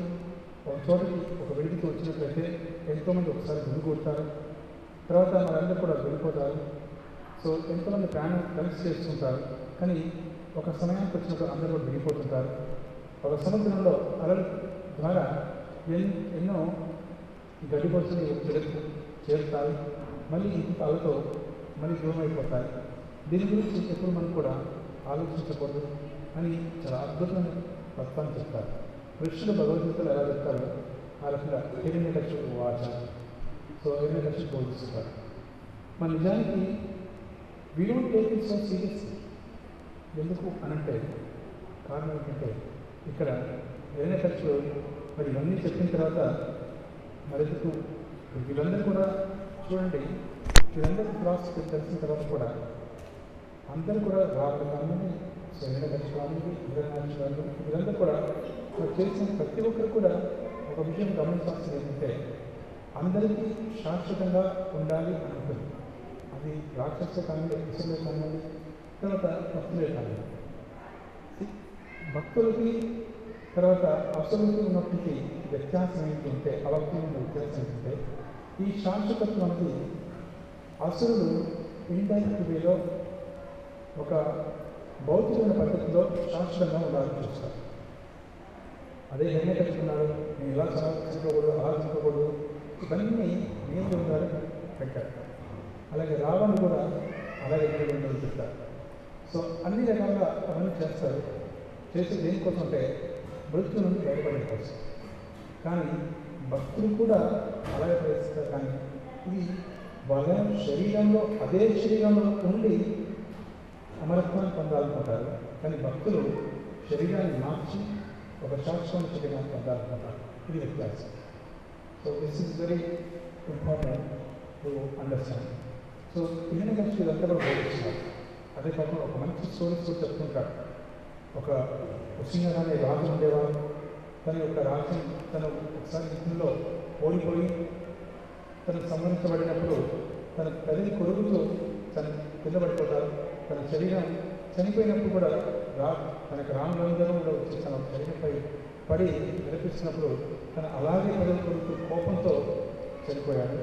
ఒక చోటకి ఒక వెడికి వచ్చినట్లయితే ఎంతోమంది ఒకసారి గుమిగూడతారు, తర్వాత మనందరూ కూడా వెళ్ళిపోతారు. సో ఎంతోమంది ప్రాణం కలిసి చేస్తుంటారు, కానీ ఒక సమయానికి వచ్చినప్పుడు అందరూ కూడా విడిపోతుంటారు. ఒక సముద్రంలో అలల ద్వారా ఎన్నో గడ్డిపోసులు చేరుతాయి, మళ్ళీ ఇంకొక అలతో మళ్ళీ దూరం అయిపోతాయి. దీని గురించి ఎప్పుడు మనం కూడా ఆలోచించకూడదు అని చాలా అద్భుతమైన తత్వాన్ని చెప్తారు. కృష్ణుడు భగవద్గీతలు ఎలా చెప్తారో ఆ రకంగా హిరణ్యకశిపుడు వాచ. సో హిరణ్యకశిపుడు బోధిస్తారు. మన నిజానికి we don't take it so seriously. ఎందుకు అనంటే కారణం ఏంటంటే ఇక్కడ హిరణ్యకశిపుడు మరి ఇవన్నీ చెప్పిన తర్వాత మరెందుకు వీళ్ళందరూ కూడా చూడండి, వీళ్ళందరూ ఫిలాసఫీ తెలిసిన తర్వాత కూడా అందరూ కూడా రావడానికి హిరణ్యకశిపుడు హిరణ్యాక్షుడు వీళ్ళందరూ కూడా చేసిన ప్రతి ఒక్కరు కూడా ఒక విషయం గమనించాల్సింది ఏంటంటే అందరికీ శాశ్వతంగా ఉండాలి అనుకుంటుంది. అది రాక్షస కానివ్వండి, ఇసులే కానివ్వండి, తర్వాత భక్తులే కానివ్వండి. భక్తులకి తర్వాత అసురులకి ఉన్నటువంటి వ్యత్యాసం ఏంటంటే అవకాశం వ్యత్యాసం ఏంటంటే ఈ శాశ్వతత్వం అనేది అసురులు ఇండైరెక్ట్ వేలో ఒక భౌతికమైన పద్ధతిలో శాశ్వతంగా ఉండాలని చూస్తారు. అదే హిరణ్యకశిపుడు నేను ఇలా చదువుకోకూడదు, అలా చదువుకోకూడదు, ఇవన్నీ నేను ఉండాలని పెట్టారు. అలాగే రావణుడు కూడా అలాగే నేను చెప్తారు. సో అన్ని రకాలుగా అవన్నీ చేస్తారు. చేసి దేనికోసం అంటే మృత్యు నుండి బయటపడే కోసం. కానీ భక్తులు కూడా అలాగే ప్రయత్నిస్తారు. కానీ ఇది వాళ్ళ శరీరంలో అదే శరీరంలో ఉండి అమరత్వాన్ని పొందాలనుకుంటారు. కానీ భక్తులు శరీరాన్ని మార్చి ఒక శాశ్వత శరీరాన్ని పొందాలనుకుంటారు. ఇది వ్యత్యాసం. So this is very important to understand. So హిరణ్యకశిపుడు ఇదంతా కూడా బోధిస్తున్నారు. అదే కాకుండా ఒక మంచి స్టోరీస్ కూడా చెప్తుంటారు. ఒక ముఖ్యంగా అనే రాజు ఉండేవారు. తన యొక్క రాజ్యం తను ఒకసారి యుద్ధంలో ఓడిపోయి తనకు సంహరించబడినప్పుడు తన తల్లిని కొరుగుతూ తను కింద పడిపోతారు. తన శరీరం చనిపోయినప్పుడు కూడా తనకు రామలందరూ వచ్చి తన శరీరంపై పడి వినిపిస్తున్నప్పుడు తను అలాగే ప్రజలు కొడుతూ కోపంతో చనిపోయాడు.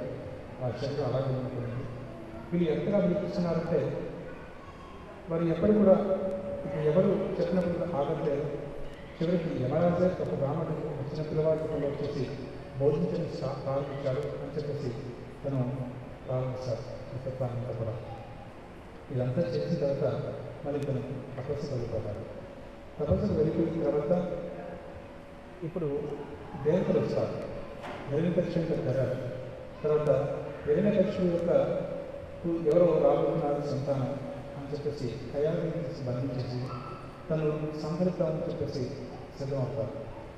ఆ శరీరం అలాగే ఉండిపోయింది. వీళ్ళు ఎంతగా వినిపిస్తున్నారంటే వారు ఎప్పటి కూడా ఇప్పుడు ఎవరు చెప్పినప్పుడు ఆగట్లేదు. చివరికి యమరాజే ఒక బ్రాహ్మణుడు వచ్చిన పిల్లవాడికి వచ్చేసి బోధించని ప్రారంభించాడు అని చెప్పేసి తను ప్రారంభిస్తాడు. ఈ తత్వాన్ని కూడా ఇదంతా చేసిన తర్వాత మళ్ళీ తను తపస్సు వెళ్ళిపోతాడు. తపస్సుకు వెళ్ళిపోయిన తర్వాత ఇప్పుడు దేవతలు వస్తారు. హిరణ్యకశిపుడు జరగాలి. తర్వాత హిరణ్యకశిపుడు యొక్క ఎవరో రాబోతున్నారు సంతానం అని చెప్పేసి కయాన్ని బంధించేసి తను సంహరిస్తామని చెప్పేసి సిద్ధం అవుతారు.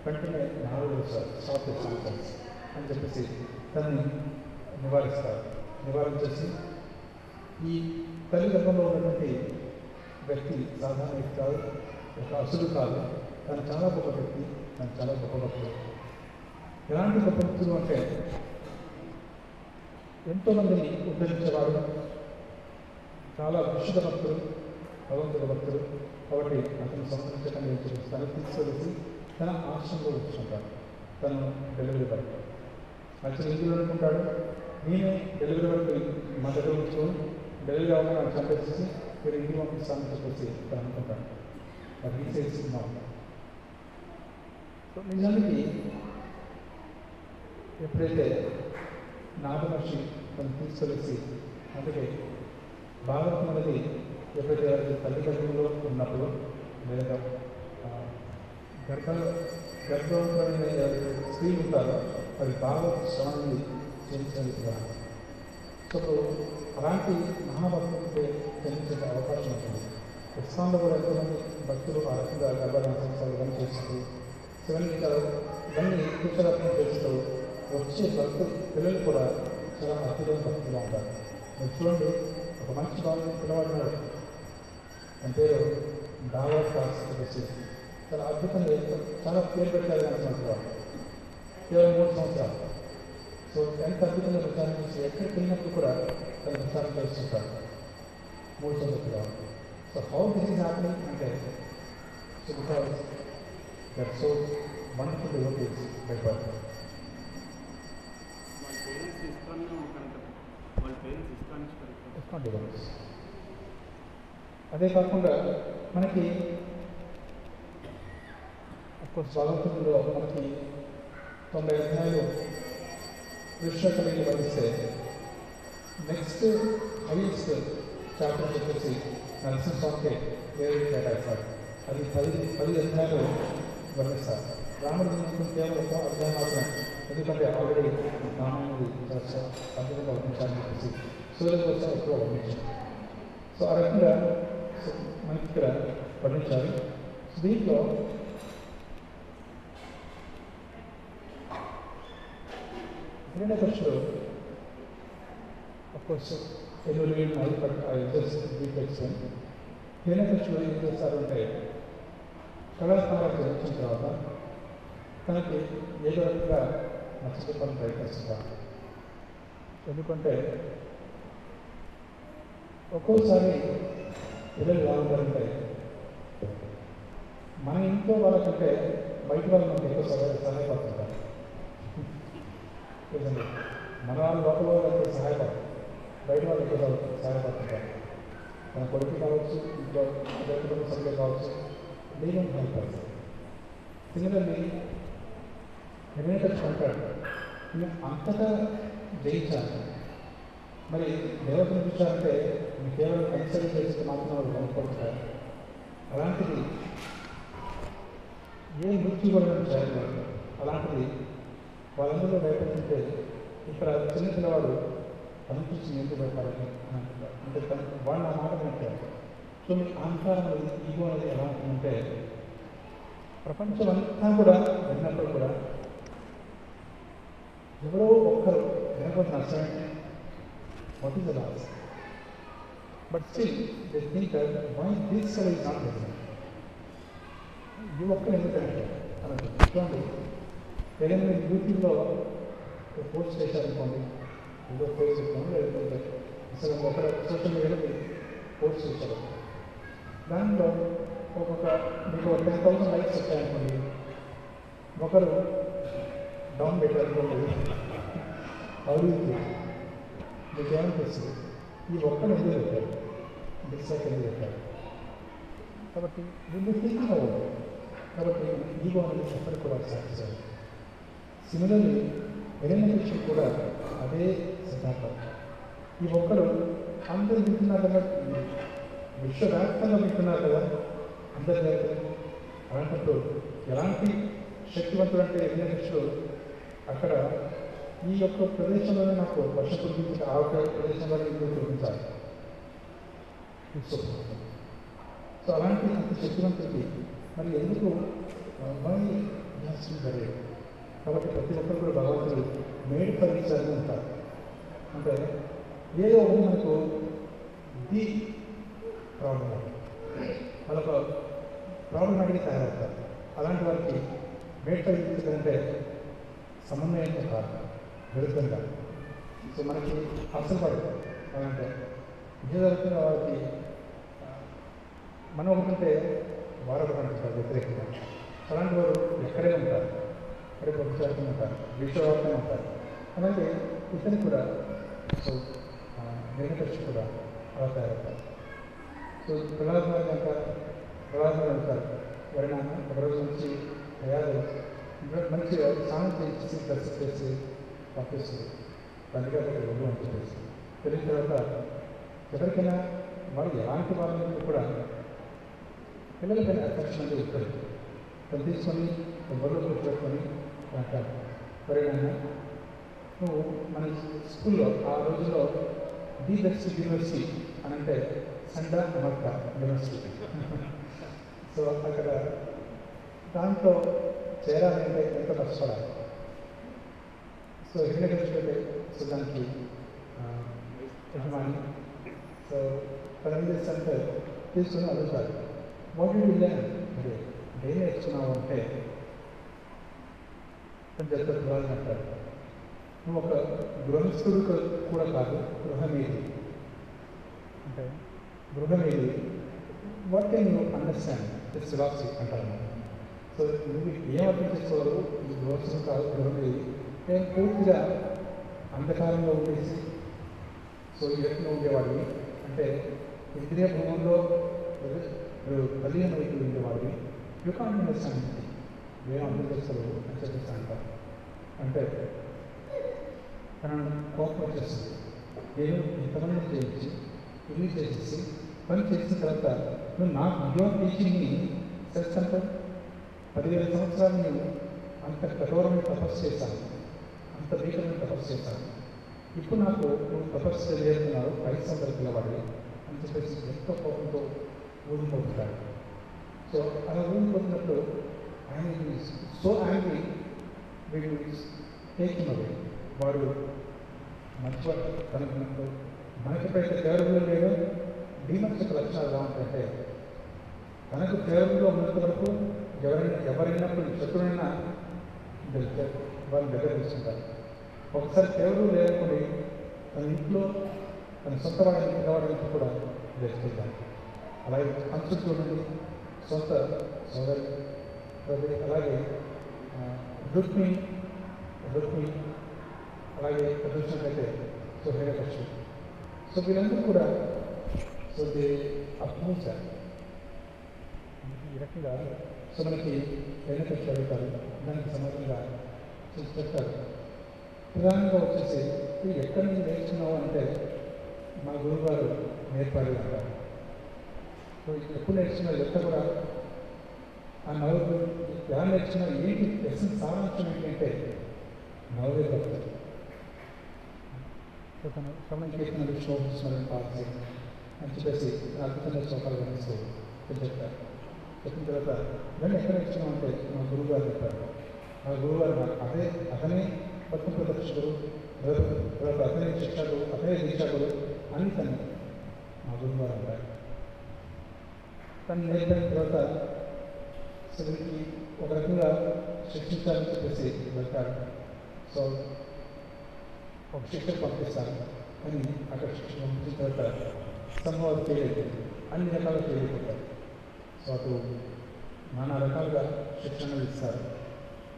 వెంటనే నాలుగు వస్తారు స్టాప్ అని చెప్పేసి తనని నివారిస్తారు. నివారించేసి ఈ తల్లి గర్భంలో ఉన్నటువంటి వ్యక్తి సాధారణ వ్యక్తి కాదు, ఒక అసుడు కాదు, తను చాలా గొప్ప వ్యక్తి, తను చాలా గొప్ప భక్తుడు. ఎలాంటి గొప్ప భక్తులు అంటే ఎంతోమందిని ఉద్ధరించేవాడు, చాలా విశుద్ధ భక్తులు, భగవంతుల భక్తులు. కాబట్టి అతను సంబంధించకుండా తను తీసుకొచ్చి తన ఆశ్రమంలో వచ్చుకుంటాడు. తను డెలివరీ బాయ్ యాక్చువల్లీ ఇందులో అనుకుంటాడు, నేనే డెలివరీ బాయ్ మా దగ్గర వచ్చుకొని డెలివరీ అవ్వకుండా చంపేసి మీరు ఇంటికి పంపిస్తానని చెప్పేసి తను అనుకుంటాడు. అది తీసేస్తున్నాం. సో నిజానికి ఎప్పుడైతే నాగమహర్షి తను తీసుకొచ్చి అందుకే భాగవతం అనేది ఎప్పుడైతే తల్లి గర్భంలో ఉన్నప్పుడు లేదా గర్భంలో స్త్రీలు ఉంటారో అది భాగవత శ్రవణాన్ని చేయించగలుగుతారు. సో అలాంటి మహాభక్తులకి చెల్లించే అవకాశం ఉంటుంది. ఇస్లాంలో కూడా ఎంతోమంది భక్తులు ఆ రకంగా గర్భధారణ సంస్థలు ఇవన్నీ చేస్తూ ఇవన్నీ కూర్చోరత్నం చేస్తూ వచ్చే భక్తులు పిల్లలు కూడా చాలా అద్భుతమైన భక్తులుగా ఉంటారు. మీరు చూడండి, ఒక మంచి బాగా పిల్లవాడినాడు అంటే దావత్ క్లాస్ వచ్చి చాలా అద్భుతంగా చాలా పేరు పెట్టారు. కానీ సంవత్సరాలు కేవలం 3 సంవత్సరాలు. సో ఎంత అద్భుతంగా ప్రచారం చేసి ఎక్కడికి వెళ్ళినప్పుడు కూడా తన ప్రచారం చేస్తుంటారు 3 సంవత్సరాలు. So how this is happening అంటే so because that so wonderful devotees by birth. అదే కాకుండా మనకి అఫ్కోర్స్ భాగవతంలో మనకి 90 అధ్యాయాలు కృష్ణ కలిగి వర్ణిస్తే నెక్స్ట్ హైయెస్ట్ చాప్టర్ చెప్పేసి నరసింహస్వామికి కేటాయిస్తారు. అది 10 అధ్యాయాలు వర్ణిస్తారు. రాముడు కేవలం ఒక అధ్యాయం మాత్రం, ఎందుకంటే ఆల్రెడీ రామాయణుడి అద్భుతంగా వర్ణించాలని చెప్పేసి సూర్య కోసం ఎక్కువ వర్ణించారు. సో ఆ రకంగా మనకి ఇక్కడ పండించాలి. దీంట్లో హిరణ్యకశిపుడు అఫ్కోర్స్ ఎదురు హిరణ్యకశిపుడు ఏం చేస్తారు అంటే కళాకారులకు వచ్చిన తర్వాత తనకి ఏదో రకంగా నచ్చచెప్పని ప్రయత్నిస్తున్నారు. ఎందుకంటే ఒక్కోసారి పిల్లలు బాగుంటారంటే మన ఇంట్లో వాళ్ళకంటే బయట వాళ్ళు మనకి ఎక్కువ సహాయపడుతుంటారు. మన వాళ్ళు లోపల వాళ్ళకి సహాయపడతారు, బయట వాళ్ళు ఎక్కువ సహాయపడుతుంటారు. మన కొడుకు కావచ్చు, ఇంట్లో కుటుంబ సభ్యులు కావచ్చు, నేను హెల్ప్ అవుతాను. సిమిలర్లీ హిరణ్యకశిపుడు అంటాడు, నేను అంతటా జయించాను. మరి దేవతను చూసారంటే నేను కేవలం కన్సిడర్ చేస్తే మాత్రం వాళ్ళు కనుక్కుంటారు. అలాంటిది ఏ మృత్యు కూడా చేయలేదు. అలాంటిది వాళ్ళందరూ భయపడుతుంటే ఇక్కడ చిన్న పిల్లవాడు తను చూసి ఎందుకు భయపడాలి అని అంటున్నారు. అంటే వాళ్ళు ఆ మాట వింటారు. సో మీ అహంకారం ఈగో అనేది ఎలా ఉంటుందంటే ప్రపంచం అంతా కూడా విన్నప్పుడు కూడా ఎవరో ఒక్కరు వినకపోతే నష్టమే. What is the loss? But still they think why this cell is not listening. ఈ ఒక్కరు ఎందుకంటే అన్నట్టు చూడండి, ఏదైనా యూట్యూబ్లో పోస్ట్ చేశారనుకోండి, ఏదో పోస్ట్ చేస్తాము, లేకపోతే అసలు ఒక సోషల్ మీడియాలో పోస్ట్ చేశారు. దాంట్లో ఒక్కొక్క మీకు 10,000 లైక్స్ వచ్చాయనుకోండి, ఒకరు డౌన్ పెట్టారనుకోండి, అభివృద్ధి మీకు ఏమనిపిస్తుంది? ఈ ఒక్కరు ఎందుకు పెట్టారు, డిస్లైక్ ఎందుకు పెట్టారు? కాబట్టి వీళ్ళు థింకింగ్ అవ్వదు. కాబట్టి ఈగో అనేది ఎప్పటికి కూడా సాధించాలి. సిమిలర్లీ హిరణ్యకశిపుడు కూడా అదే సిద్ధాంతం. ఈ ఒక్కరు అందరూ వింటున్నారు కదా, విశ్వవ్యాప్తంగా వింటున్నారు కదా అందరి దగ్గర. అలాంటప్పుడు ఎలాంటి శక్తివంతుడు అంటే హిరణ్యకశిపుడు అక్కడ ఈ యొక్క ప్రదేశంలోనే నాకు వర్షం కురిపించి ఆ యొక్క ప్రదేశంలోనే ఎందుకు కురిపించాలి. సో అలాంటి అంత శక్తివంతుడికి మరి ఎందుకు జరిగేది? కాబట్టి ప్రతి ఒక్కరు కూడా భగవంతుడు మేడ్ ఫర్ ఈచ్ అదర్ ఉంటారు. అంటే ఏదో ఒకటి మనకు ది ప్రాబ్లం, వాళ్ళొక ప్రాబ్లమాటిక్ తయారవుతారు. అలాంటి వారికి మేడ్ ఫర్ ఈచ్ అదర్ అంటే సమన్వయంతో కాదు, విరుద్ధంగా. సో మనకి అసలు పడదు. అలాంటే విజయదర్శన వారికి మనం ఒకటంటే వారొకటి అంటారు వ్యతిరేకంగా. అలాంటి వారు ఎక్కడైనా ఉంటారు, ఎక్కడ ప్రపంచవ్యాప్తంగా ఉంటారు, విశ్వవ్యాప్తంగా ఉంటారు. అలాగే ఇతను కూడా సో హిరణ్యకశిపుడు కూడా అలా తయారవుతారు. సో ప్రహ్లాద్ అడుగుతారు, ఎవరైనా ఒకరోజు నుంచి తయారు మంచిగా స్నానం చేసి డ్రెస్ చేసి పంపిస్తుంది, తండ్రిగా ఒళ్ళు అని చెప్పేసి తెలిసిన తర్వాత ఎవరికైనా వాళ్ళు ఎలాంటి వాళ్ళని కూడా పిల్లలకైనా అట్రాక్షన్ అంటే ఉంటుంది. తను తీసుకొని బరువులో కూర్చోబెట్టుకొని అంటారు, ఎవరైనా నువ్వు మన స్కూల్లో ఆ రోజుల్లో ది బెస్ట్ యూనివర్సిటీ అని అంటే సండా అమర్క యూనివర్సిటీ. సో అక్కడ దాంట్లో చేరాలంటే ఎంతో కష్టపడాలి. సో హిరణ్యకశిపుడు సో దానికి యజమాని. సో తను ఏం చేస్తారంటే తీసుకుని అడుగుతారు, వాట్ యూ విల్ లెర్న్ అంటే ఏం నేర్చుకున్నావు అంటే అని చెప్తారు. ప్రహ్లాద్ అంటారు, నువ్వు ఒక గృహస్థుడు కూడా కాదు, గృహమేది అంటే గృహమేది. What can you understand this philosophy అంటారు. సో నువ్వు ఏం అర్థం చేసుకోవాలి, ఈ గృహస్థుడు కాదు, గృహమేది. నేను పూర్తిగా అంధకారంలో ఉండేసి సో ఎట్లో ఉండేవాడిని, అంటే ఇంద్రియ భూమంలో బలీయమైపు ఉండేవాడిని. యూ కాంట్ అండర్స్టాండ్, ఏం అర్థం చేసుకోలేదు అని చెప్పేసి అంటారు. అంటే తనను కోపం వచ్చేస్తుంది. నేను ఇంతమంది చేయించి ఇల్లు చేసేసి పని చేసిన తర్వాత నువ్వు నా ఉద్యోగ టీచింగ్ని సెల్స్ అంటే 10,000 సంవత్సరాలు నేను అంత కఠోరమైన తపస్సు చేశాను, అంత భీకరమైన తపస్సు చేశాను. ఇప్పుడు నాకు నువ్వు తపస్సు చేస్తున్నావు 5 సంవత్సరాల పిల్లవాడివి, అని చెప్పేసి ఎంతో కోపంతో ఊడిపోతుంటాడు. సో అలా ఊడిపోతున్నప్పుడు ఆయన సో యాంగ్రీ వీడు టేకింగ్ అవే, వాడు మంచివాడు కనుక్కున్నప్పుడు మనకి ఎప్పుడైతే ఫేవరబుల్ లేదో డీమన్స్ యొక్క లక్షణాలు ఎలా ఉంటాయంటే తనకు ఫేవరబుల్గా ఉన్నంత వరకు ఎవరైనప్పుడు శత్రువైనా వాళ్ళని దగ్గర తీసుకుంటారు. ఒకసారి ఫేవరబుల్ లేకపోతే తన ఇంట్లో తన సొంత వాళ్ళని కావడానికి కూడా చేస్తుంటారు. అలాగే కంసుడు చూడండి, సొంత సోదరి, అలాగే రుక్మి అలాగే చూసినట్లయితే సో హిరణ్యకశిపుడు. సో వీళ్ళందరూ కూడా సో దే అపోజ్ ఈ రకంగా సో మనకి హిరణ్యకశిపుడు అడుగుతారు, దానికి సమాధానంగా చెప్తారు. ప్రధానంగా వచ్చేసి ఎక్కడి నుంచి నేర్చుకున్నావు అంటే మా గురువుగారు నేర్పాలి అంటారు. సో ఎప్పుడు నేర్చుకున్నారు ఎక్కడ కూడా ఆ నలుగురు ఎలా నేర్చుకున్నా ఏంటి ఎసెన్స్ సారాంశం ఏంటంటే నవదే భక్తులు. సో తను శ్రవణం చేసిన శోభిస్తున్నారని పాల్సి అని చెప్పేసి అద్భుతంగా శ్లోకాలు గమనిస్తూ చెప్తారు. చెప్పిన తర్వాత ఇవన్నీ ఎక్కడ నేర్చుకున్నాం అంటే మా గురువుగారు చెప్పారు. మా గురువుగారు అతనే భక్తి ప్రదర్శకుడు, తర్వాత అతనే శిక్షకుడు, అతనే దీక్షకుడు అని తను మా గురువుగారు అంటారు. తను నేర్పిన తర్వాత వీరికి ఒక రకంగా శిక్షించాలని చెప్పేసి వెళ్తారు. సో ఒక శిక్షకు పంపిస్తారు, కానీ అక్కడ శిక్షణ పంపించిన తర్వాత సంభవాలు చేయలేదు, అన్ని రకాలుగా చేయలేకపోతారు. సో అటు నానా రకాలుగా శిక్షణ ఇస్తారు.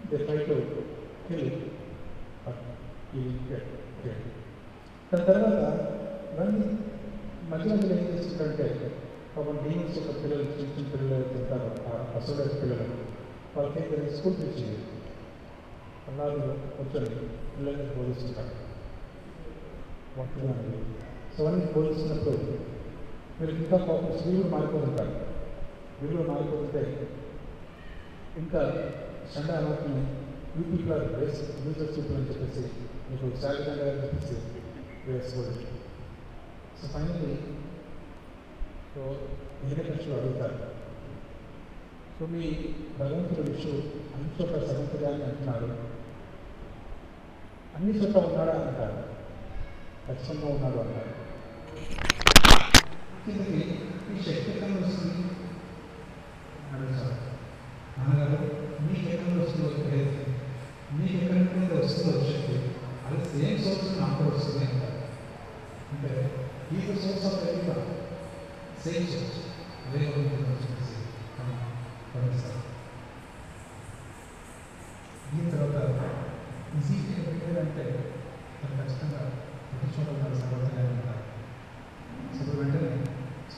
దే ట్రై టు కిల్ దాని తర్వాత ఇవన్నీ మధ్య మధ్యలో ఏం చేస్తుంటారంటే పాపం డీన్స్ యొక్క పిల్లలు చిన్న చిన్న పిల్లలు తింటారు, అసలు పిల్లలు వాళ్ళకి స్కూల్ తెచ్చింది అలాగే కూర్చొని పిల్లల్ని బోధిస్తుంటారు. సో అవన్నీ బోధిస్తున్నప్పుడు వీళ్ళకి ఇంకా పాపం వీళ్ళు మారిపోతుంటారు. వీళ్ళు మారిపోతుంటే ఇంకా సండే అలాంటి యూపీపీ బేస్ యూజర్ పీపుల్ అని చెప్పేసి మీకు శారీరంగా చెప్పేసి వేసుకోండి. సో ఫైనల్లీ సో హిరణ్యకశిపుడు అడుగుతారు, సో మీ భగవంతుడు విష్ణు అన్ని చోట్ల సగంతుగానే అంటున్నాడు, అన్ని చోట్ల ఉన్నాడా అంటారు, ఖచ్చితంగా ఉన్నాడు అంటారు. ఈ శక్తి ఎక్కడ వస్తుంది అడుగుతారు. అనగారు మీకు ఎక్కడ వస్తుందో మీకు ఎక్కడికైతే వస్తుందో శక్తి అది సేమ్ సోర్స్ నాకు వస్తుంది అంటారు. అంటే ఈ సోర్స్ ఆఫ్ ఎక్కడ సేమ్ సోర్స్ అదే చెప్పేసి గమనిస్తారు. దీని తర్వాత ఈజీగా పెట్టారంటే అది ఖచ్చితంగా ప్రతి చోట వాళ్ళు సర్వతగా ఉంటారు. సో వెంటనే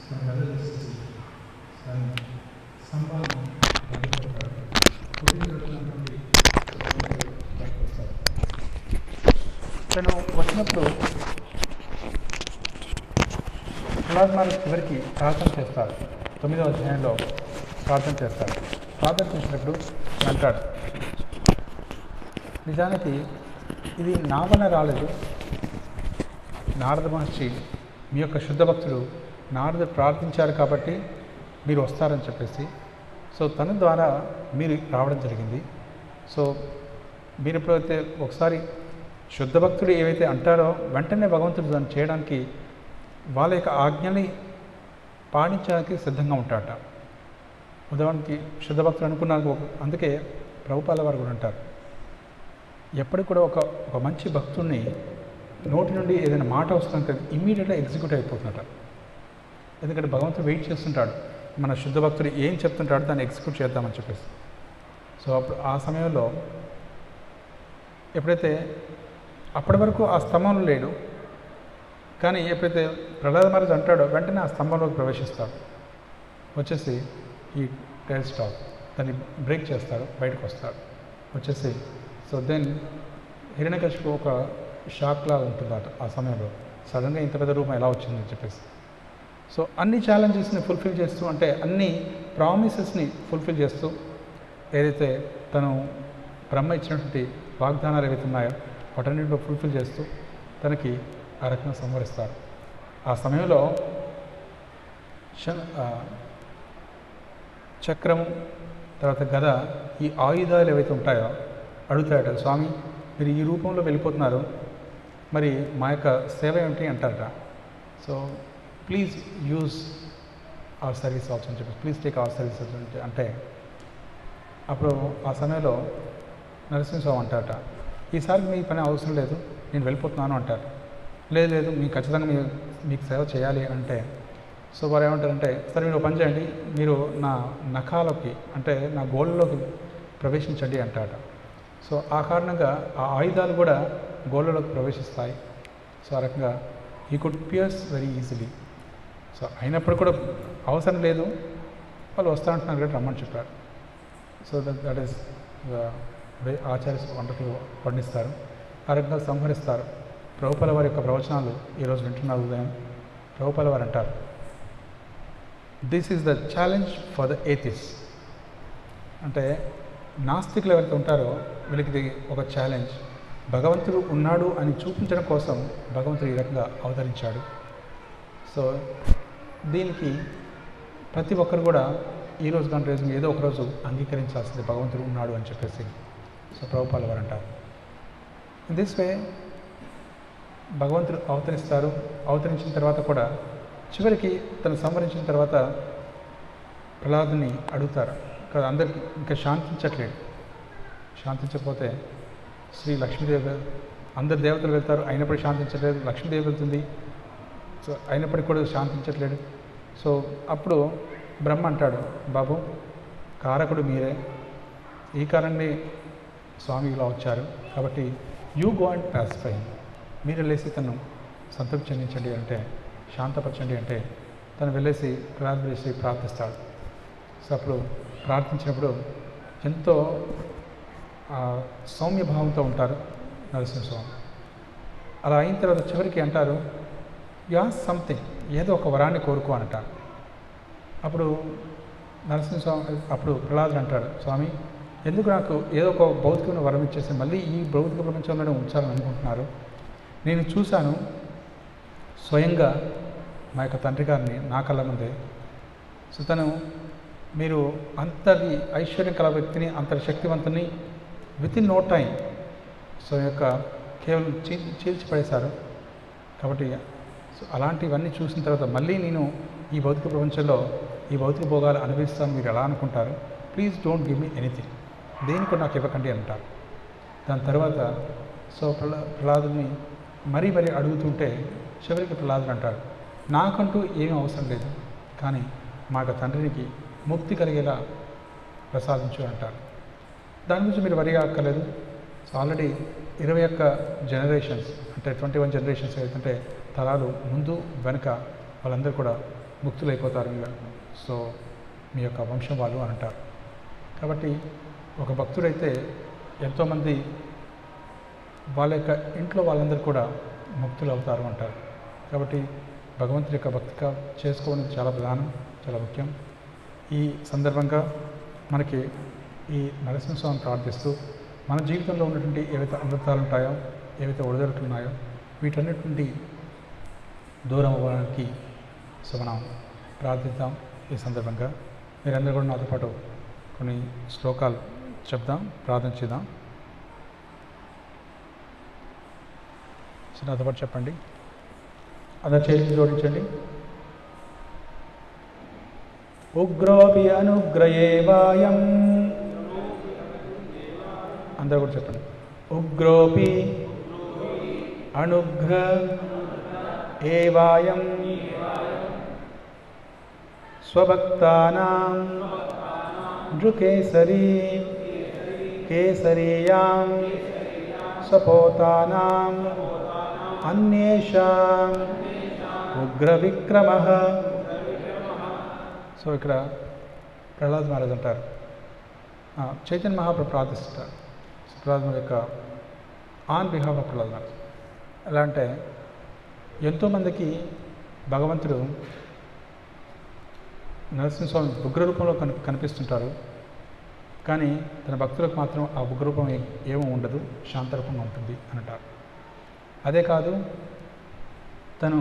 మన కథ చేసేసి దాన్ని స్తంభాలను తను వచ్చినప్పుడు ప్రహ్లాద్ చివరికి ప్రార్థన చేస్తారు. 9వ అధ్యాయంలో ప్రార్థన చేస్తారు. ప్రార్థన చేసినప్పుడు అంటాడు, నిజానికి ఇది నా వల్ల రాలేదు, నారద మహర్షి మీ యొక్క శుద్ధ భక్తుడు నారదుడు ప్రార్థించారు కాబట్టి మీరు వస్తారని చెప్పేసి, సో తన ద్వారా మీరు రావడం జరిగింది. సో మీరు ఎప్పుడైతే ఒకసారి శుద్ధ భక్తుడు ఏవైతే అంటారో వెంటనే భగవంతుడు దాన్ని చేయడానికి వాళ్ళ యొక్క ఆజ్ఞని పాటించడానికి సిద్ధంగా ఉంటాడట. ఉదాహరణకి శుద్ధ భక్తులు అనుకున్నాను, అందుకే ప్రభుపాల వారు కూడా అంటారు, ఎప్పటికి కూడా ఒక మంచి భక్తుడిని నోటి నుండి ఏదైనా మాట వస్తుందంటే ఇమ్మీడియట్గా ఎగ్జిక్యూట్ అయిపోతుందట. ఎందుకంటే భగవంతుడు వెయిట్ చేస్తుంటాడు, మన శుద్ధ భక్తుడు ఏం చెప్తుంటాడో దాన్ని ఎగ్జిక్యూట్ చేద్దామని చెప్పేసి. సో అప్పుడు ఆ సమయంలో ఎప్పుడైతే అప్పటి వరకు ఆ స్తంభంలో లేడు, కానీ ఎప్పుడైతే ప్రహ్లాద మహారాజ్ అంటాడో వెంటనే ఆ స్తంభంలోకి ప్రవేశిస్తాడు. వచ్చేసి ఈ టైర్ స్టాప్ దాన్ని బ్రేక్ చేస్తాడు, బయటకు వస్తాడు. వచ్చేసి సో దెన్ హిరణ్యకశిపుడు ఒక షాక్లా ఉంటుందట ఆ సమయంలో, సడన్గా ఇంత పెద్ద రూపం ఎలా వచ్చిందని చెప్పేసి. సో అన్ని ఛాలెంజెస్ని ఫుల్ఫిల్ చేస్తూ, అంటే అన్ని ప్రామిసెస్ని ఫుల్ఫిల్ చేస్తూ, ఏదైతే తను బ్రహ్మ ఇచ్చినటువంటి వాగ్దానాలు ఏవైతే ఉన్నాయో వాటన్నింటిలో ఫుల్ఫిల్ చేస్తూ తనకి ఆ రకంగా సంహరిస్తారు. ఆ సమయంలో చక్రము తర్వాత గద ఈ ఆయుధాలు ఏవైతే ఉంటాయో అడుగుతాయట, స్వామి మీరు ఈ రూపంలో వెళ్ళిపోతున్నారు, మరి మా యొక్క సేవ ఏమిటి అంటారట. So please use our service also అని చెప్పి, ప్లీజ్ టేక్ అవర్ సర్వీస్ అంటే అప్పుడు ఆ సమయంలో నరసింహస్వామి అంటారట, ఈసారి మీ పని అవసరం లేదు, నేను వెళ్ళిపోతున్నాను అంటారు. లేదు లేదు మీకు ఖచ్చితంగా మీకు సేవ చేయాలి అంటే, సో వారు ఏమంటారంటే, సరే మీరు పని చేయండి, మీరు నా నఖాలకి అంటే నా గోళ్ళలోకి ప్రవేశించండి అంటారట. సో ఆ కారణంగా ఆ ఆయుధాలు కూడా గోళ్ళలోకి ప్రవేశిస్తాయి. సో ఆ రకంగా he could pierce very easily. So అయినప్పుడు కూడా అవసరం లేదు, వాళ్ళు వస్తారంటున్నారు కాబట్టి రమ్మని చెప్పారు. సో దట్ ఈస్ ఆచార్య వంటలు పండిస్తారు, ఆ రకంగా సంహరిస్తారు. ప్రభుపాల వారి యొక్క ప్రవచనాలు ఈరోజు వింటున్నారు ఉదయం. ప్రభుపాల వారు అంటారు, this is the challenge for the atheists. అంటే నాస్తికులు ఎవరైతే ఉంటారో వీళ్ళకి ఇది ఒక ఛాలెంజ్. భగవంతుడు ఉన్నాడు అని చూపించడం కోసం భగవంతుడు ఈ రకంగా అవతరించాడు. సో దీనికి ప్రతి ఒక్కరు కూడా ఈరోజు కానీ రేజు ఏదో ఒకరోజు అంగీకరించాల్సింది, భగవంతుడు ఉన్నాడు అని చెప్పేసి. సో ప్రభుపాల వారు అంటారు, ఇన్ దిస్ వే భగవంతుడు అవతరిస్తారు. అవతరించిన తర్వాత కూడా చివరికి తను సంహరించిన తర్వాత ప్రహ్లాదుని అడుగుతారు, ఇక్కడ అందరికి ఇంకా శాంతించట్లేదు. శాంతించకపోతే శ్రీ లక్ష్మీదేవి, అందరు దేవతలు వెళ్తారు అయినప్పటికీ శాంతించట్లేదు, లక్ష్మీదేవి వెళ్తుంది, సో అయినప్పటికీ కూడా శాంతించట్లేదు. సో అప్పుడు బ్రహ్మ అంటాడు, బాబు కారకుడు మీరే, ఈ కారణాన్ని స్వామి ఇలా వచ్చారు కాబట్టి యూ గో అండ్ పాసిఫై, మీరు వెళ్ళేసి తను సంతృప్తి చెందించండి అంటే, శాంతపరచండి అంటే తను వెళ్ళేసి ప్రార్థన చేసి ప్రార్థిస్తాడు. సో అప్పుడు ప్రార్థించినప్పుడు ఎంతో సౌమ్యభావంతో ఉంటారు నరసింహస్వామి. అలా అయిన తర్వాత చివరికి అంటారు, యా సంథింగ్, ఏదో ఒక వరాన్ని కోరుకో అంటారు. అప్పుడు నరసింహస్వామి అప్పుడు ప్రహ్లాదుడు అంటాడు, స్వామి ఎందుకు నాకు ఏదో ఒక భౌతికమైన వరం ఇచ్చేసి మళ్ళీ ఈ భౌతిక ప్రపంచంలోనే ఉంచాలని అనుకుంటున్నారు? నేను చూశాను స్వయంగా మా యొక్క తండ్రి గారిని నా కళ్ళ ముందే. సో తను మీరు అంతటి ఐశ్వర్యం కల వ్యక్తిని, అంతటి శక్తివంతుని within no time so యొక్క కేవలం చీల్చిపడేశారు. కాబట్టి సో అలాంటివన్నీ చూసిన తర్వాత మళ్ళీ నేను ఈ భౌతిక ప్రపంచంలో ఈ భౌతిక భోగాలు అనుభవిస్తాను మీరు ఎలా అనుకుంటారు? Please don't give me anything, దేని కూడా నాకు ఇవ్వకండి అంటారు. దాని తర్వాత సో ప్రహ్లాదుని మరీ అడుగుతుంటే చివరికి ప్రహ్లాదుడు అంటాడు, నాకంటూ ఏమీ అవసరం లేదు, కానీ మా యొక్క తండ్రికి ముక్తి కలిగేలా ప్రసాదించు అంటారు. దాని గురించి మీరు వరిగా అక్కర్లేదు. సో ఆల్రెడీ 21 జనరేషన్స్ అంటే 21 జనరేషన్స్ ఏదైతే తరాలు ముందు వెనుక వాళ్ళందరూ కూడా ముక్తులైపోతారు, సో మీ యొక్క వంశం వాళ్ళు అని అంటారు. కాబట్టి ఒక భక్తుడైతే ఎంతోమంది వాళ్ళ యొక్క ఇంట్లో వాళ్ళందరూ కూడా ముక్తులు అవుతారు అంటారు. కాబట్టి భగవంతుడి యొక్క భక్తిగా చేసుకోవడం చాలా ప్రధానం, చాలా ముఖ్యం. ఈ సందర్భంగా మనకి ఈ నరసింహస్వామిని ప్రార్థిస్తూ మన జీవితంలో ఉన్నటువంటి ఏవైతే అనర్థాలు ఉంటాయో, ఏవైతే ఒడిదొడుకులు ఉన్నాయో వీటన్నిటి నుండి దూరం అవ్వడానికి సో మనం ప్రార్థిద్దాం. ఈ సందర్భంగా మీరందరూ కూడా నాతో పాటు కొన్ని శ్లోకాలు చెప్దాం, ప్రార్థన చేద్దాం. సో నాతో పాటు చెప్పండి, అందరు చేతులు జోడించండి. ఉగ్రోపి అనుగ్రయేవాయం, అందరూ కూడా చెప్పండి. ఉగ్రోపి అనుగ్ర ఏవాయం స్వభక్తానాం నృకేసరీ కేసరీయాం సపోతానాం అన్యేషాం ఉగ్రవిక్రమః. సో ఇక్కడ ప్రహ్లాద్ మహారాజ్ అంటారు, చైతన్య మహాప్రభు ప్రార్థిస్తారు ప్రహ్లాద్ మహారాజ్ యొక్క on behalf of Prahlad Maharaj. ఎలా అంటే ఎంతోమందికి భగవంతుడు నరసింహస్వామి ఉగ్ర రూపంలో కనిపిస్తుంటారు, కానీ తన భక్తులకు మాత్రం ఆ ఉగ్రరూపం ఏమీ ఉండదు, శాంతరూపంగా ఉంటుంది అని అంటారు. అదే కాదు, తను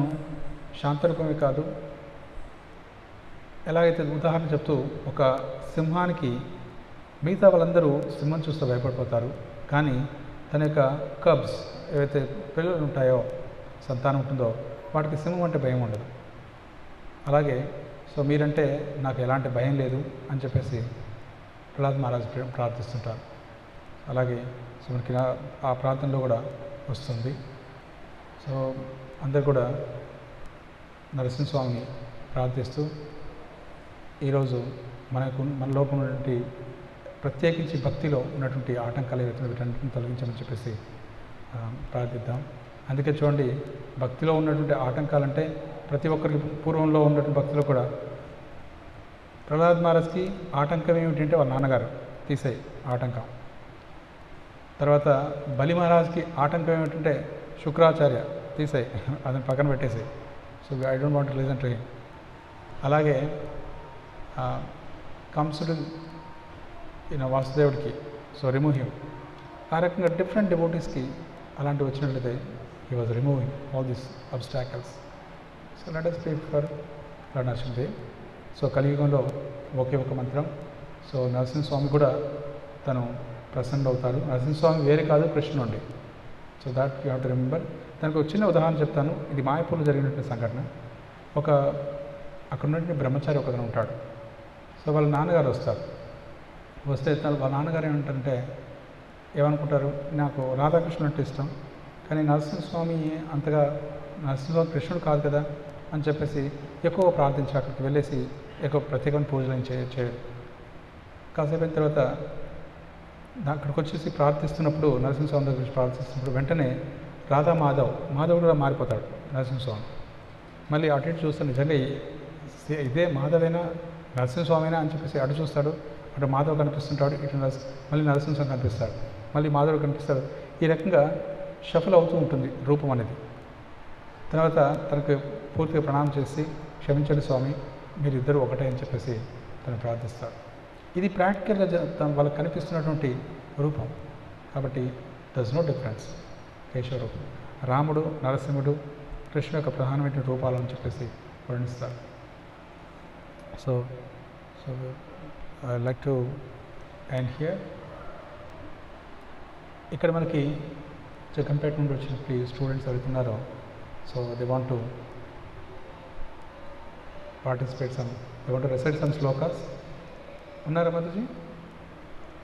శాంతరూపమే కాదు ఎలాగైతే ఉదాహరణ చెప్తూ ఒక సింహానికి మిగతా వాళ్ళందరూ సింహం చూస్తే భయపడిపోతారు, కానీ తన యొక్క కబ్స్ ఏవైతే పిల్లలు ఉంటాయో, సంతానం ఉంటుందో వాటికి సింహం అంటే భయం ఉండదు. అలాగే సో మీరంటే నాకు ఎలాంటి భయం లేదు అని చెప్పేసి ప్రహ్లాద్ మహారాజ్ ప్రార్థిస్తుంటారు. అలాగే సో మనకి ఆ ప్రార్థనలో కూడా వస్తుంది. సో అందరు కూడా నరసింహస్వామిని ప్రార్థిస్తూ ఈరోజు మన లోపల ఉన్నటువంటి ప్రత్యేకించి భక్తిలో ఉన్నటువంటి ఆటంకాలు ఏవైతే వీటన్నిటిని తొలగించమని చెప్పేసి ప్రార్థిద్దాం. అందుకే చూడండి, భక్తిలో ఉన్నటువంటి ఆటంకాలంటే ప్రతి ఒక్కరికి పూర్వంలో ఉన్నటువంటి భక్తిలో కూడా ప్రహ్లాద్ మహారాజ్కి ఆటంకం ఏమిటంటే వాళ్ళ నాన్నగారు తీసేయి ఆటంకం. తర్వాత బలి మహారాజ్కి ఆటంకం ఏమిటంటే శుక్రాచార్య తీసేయి, అతను పక్కన పెట్టేసి. So I don't want to listen to him. అలాగే కంసుడు వాసుదేవుడికి సో రిమూవ్ హిమ్. ఆ రకంగా డిఫరెంట్ డివోటీస్కి అలాంటివి వచ్చినట్లయితే he was removing all these obstacles. So let us pray for Lord Narasimhadev. So కలియుగంలో ఒకే ఒక మంత్రం. సో నరసింహస్వామి కూడా తను ప్రసన్న అవుతాడు. నరసింహస్వామి వేరే కాదు, కృష్ణుడు. So that you have to remember. దానికి ఒక చిన్న ఉదాహరణ చెప్తాను. ఇది మాయపూర్లో జరిగినటువంటి సంఘటన. అక్కడ ఉన్నటువంటి బ్రహ్మచారి ఒకతను ఉంటాడు. సో వాళ్ళ నాన్నగారు వస్తారు. వస్తే వాళ్ళ నాన్నగారు ఏమంటారంటే ఏమనుకుంటారు, నాకు రాధాకృష్ణుడు అంటే ఇష్టం, కానీ నరసింహస్వామి అంతగా నరసింహస్వామి కృష్ణుడు కాదు కదా అని చెప్పేసి ఎక్కువ ప్రార్థించి అక్కడికి వెళ్ళేసి ఎక్కువ ప్రత్యేకమైన పూజలు చేయడు. కాసేపు అయిన తర్వాత అక్కడికి వచ్చేసి ప్రార్థిస్తున్నప్పుడు, నరసింహస్వామి దగ్గర ప్రార్థిస్తున్నప్పుడు వెంటనే మాధవ్ కూడా మారిపోతాడు నరసింహస్వామి. మళ్ళీ అటు ఇటు చూస్తే నిజంగా ఇదే మాధవేనా నరసింహస్వామినా అని చెప్పేసి అటు చూస్తాడు. అటు మాధవ్ కనిపిస్తుంటాడు, ఇటు మళ్ళీ నరసింహస్వామి కనిపిస్తాడు, మళ్ళీ మాధవ్ కనిపిస్తాడు. ఈ రకంగా షఫల్ అవుతూ ఉంటుంది రూపం అనేది. తర్వాత తనకు పూర్తిగా ప్రణామం చేసి క్షమించండి స్వామి, మీరిద్దరూ ఒకటే అని చెప్పేసి తను ప్రార్థిస్తాడు. ఇది ప్రాక్టికల్గా వాళ్ళకి కనిపిస్తున్నటువంటి రూపం. కాబట్టి దర్స్ నో డిఫరెన్స్. కేశవ రూపం రాముడు, నరసింహుడు, కృష్ణుడు యొక్క ప్రధానమైన రూపాలు అని చెప్పేసి వర్ణిస్తారు. So I like to end here. ఇక్కడ మనకి జగంపేట నుండి వచ్చిన స్టూడెంట్స్ ఎవరుతున్నారో, so they want to participate they want to recite some శ్లోకాస్. ఉన్నారా మాధుజీ?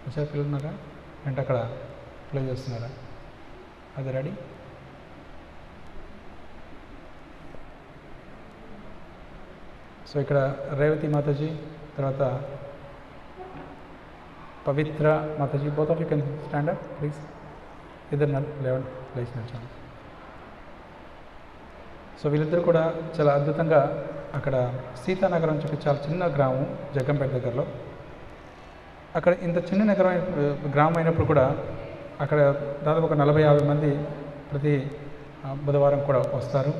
వచ్చారు పిల్లలు ఉన్నారా? అంటే అక్కడ ప్లే చేస్తున్నారా? అది రెడీ? సో ఇక్కడ రేవతి మాతాజీ, తర్వాత పవిత్ర మాతాజీ, both of you can stand up please. ఇద్దరు లేచి నిల్చోండి. సో వీళ్ళిద్దరు కూడా చాలా అద్భుతంగా అక్కడ సీతానగరం అని చెప్పి చాలా చిన్న గ్రామం జగ్గంపేట దగ్గరలో. అక్కడ ఇంత చిన్న గ్రామం అయినప్పుడు కూడా అక్కడ దాదాపు ఒక 40-50 మంది ప్రతి బుధవారం కూడా వస్తారు.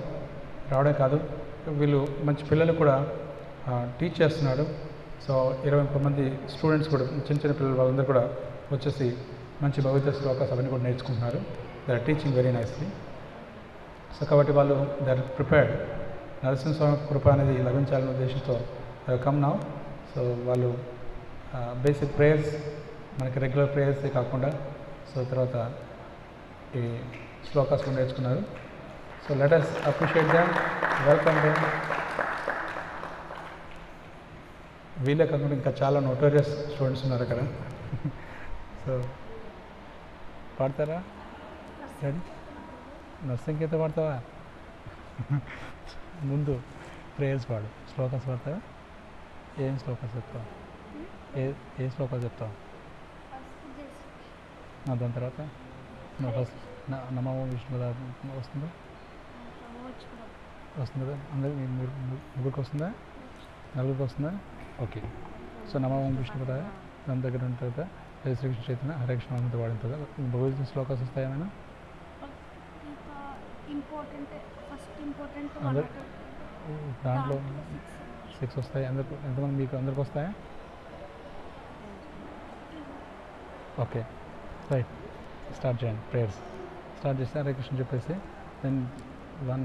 రావడం కాదు, వీళ్ళు మంచి పిల్లలు కూడా టీచ్ చేస్తున్నాడు. సో 20-30 మంది స్టూడెంట్స్ కూడా, చిన్న పిల్లలు వాళ్ళందరూ కూడా వచ్చేసి మంచి భవిత శ్లోకాస్ అవన్నీ కూడా నేర్చుకుంటున్నారు. They are teaching very nicely. So కాబట్టి వాళ్ళు దే ఆర్ ప్రిపేర్డ్. నరసింహస్వామి కృప అనేది లభించాలనే ఉద్దేశంతో కమ్ నౌ. సో వాళ్ళు బేసిక్ ప్రేయర్స్, మనకి రెగ్యులర్ ప్రేయర్సే కాకుండా సో తర్వాత ఈ శ్లోకాస్ కూడా నేర్చుకున్నారు. So let us appreciate them, welcome them. వీళ్ళే కాకుండా ఇంకా చాలా నోటోరియస్ స్టూడెంట్స్ ఉన్నారు అక్కడ. సో పాడతారా? రెడీ? నర్సింగ్కి పాడతావా? ముందు ప్రేయర్స్ పాడు. శ్లోకాస్ పాడతావా? ఏం శ్లోకాస్ చెప్తావు? ఏ శ్లోకాలు చెప్తావు? దాని తర్వాత ఫస్ట్ నమో విష్ణు వస్తుందా? వస్తుందా? అందరికి ముగ్గురికి వస్తుందా? నలుగురికి వస్తుందా? ఓకే. సో నమో విష్ణు పదాయ దాని దగ్గర ఉన్న తర్వాత జయ శ్రీకృష్ణ చైతన్య హరే కృష్ణ అంతా వాడిన తర్వాత భగవద్గీత శ్లోకాస్ వస్తాయి ఏమైనా? దాంట్లో 6 వస్తాయి. ఎంతమంది మీకు అందరికి వస్తాయా? Okay right. స్టార్ట్ చేయండి ప్రేయర్స్. స్టార్ట్ చేస్తే హరే కృష్ణ చెప్పేసి దెన్ 1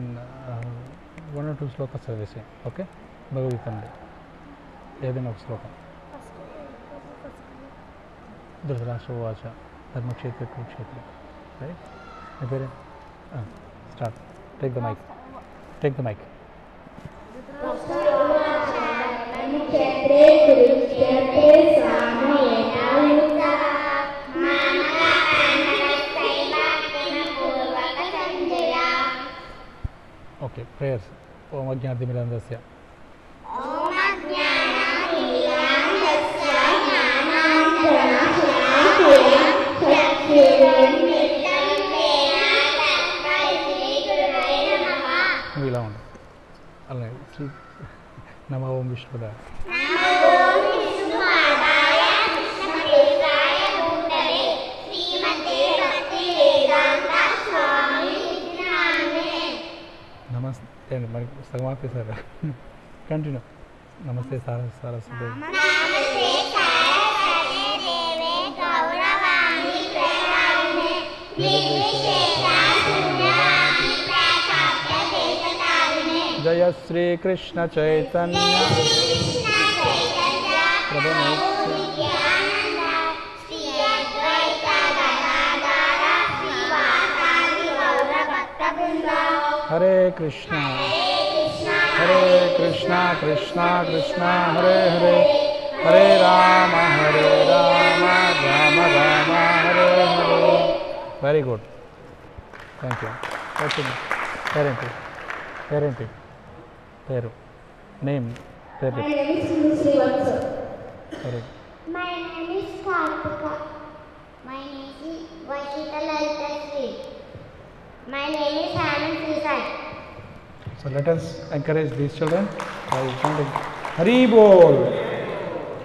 or 2 శ్లోకాస్ చదివేసి ఓకే భగవద్గీత అండి. ఏదైనా ఒక శ్లోకం. ధృతరాష్ట్రవాచ ధర్మక్షేత్రే కురుక్షేత్రే. రైట్, మీ పేరే start. Take the mic. Take the mic. Okay, prayers. ఓం అజ్ఞానతిమిరాంధస్య నువ్వు ఇలా ఉండు. అలాగే శ్రీ నమో ఓం విష్ణుదాయ. నమస్తే అండి, మరి సగం ఆపేశారు. కంటిన్యూ. నమస్తే సారస్వతి. జయ శ్రీకృష్ణ చైతన్య ప్రభు. Hare Krishna Hare Krishna Krishna Krishna Hare Hare, Hare Rama Rama Rama Hare Hare. Very good, thank you. పేరేంటి? పేరేంటి? పేరు, నేమ్, పేరు. My name is Kartika. My name is Vaishita Laltasri. My name is Anand Sisai. So let us encourage these children by chanting Hari Bol,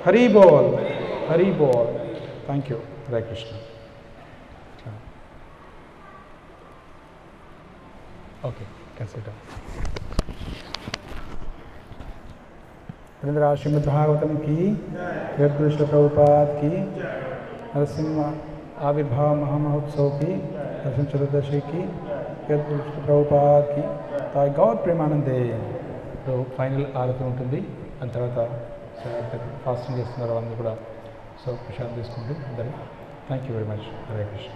Hari Bol, Hari Bol. Thank you. Hare Krishna. Okay, can sit down. Shrimad Bhagavatam की, जगद्गुरु श्री प्रभुपाद की, नरसिंह आविर्भाव महामहोत्सव की, दर्शन चतुर्दशी की, जगद्गुरु श्री प्रभुपाद की, ताई गौर प्रेमानंदे. సో ఫైనల్ ఆరతి ఉంటుంది. దాని తర్వాత ఫాస్టింగ్ చేస్తున్నారు అందరూ కూడా. సో ప్రశాంత్ తీసుకుంటూ అందరూ. Thank you very much. Hare Krishna.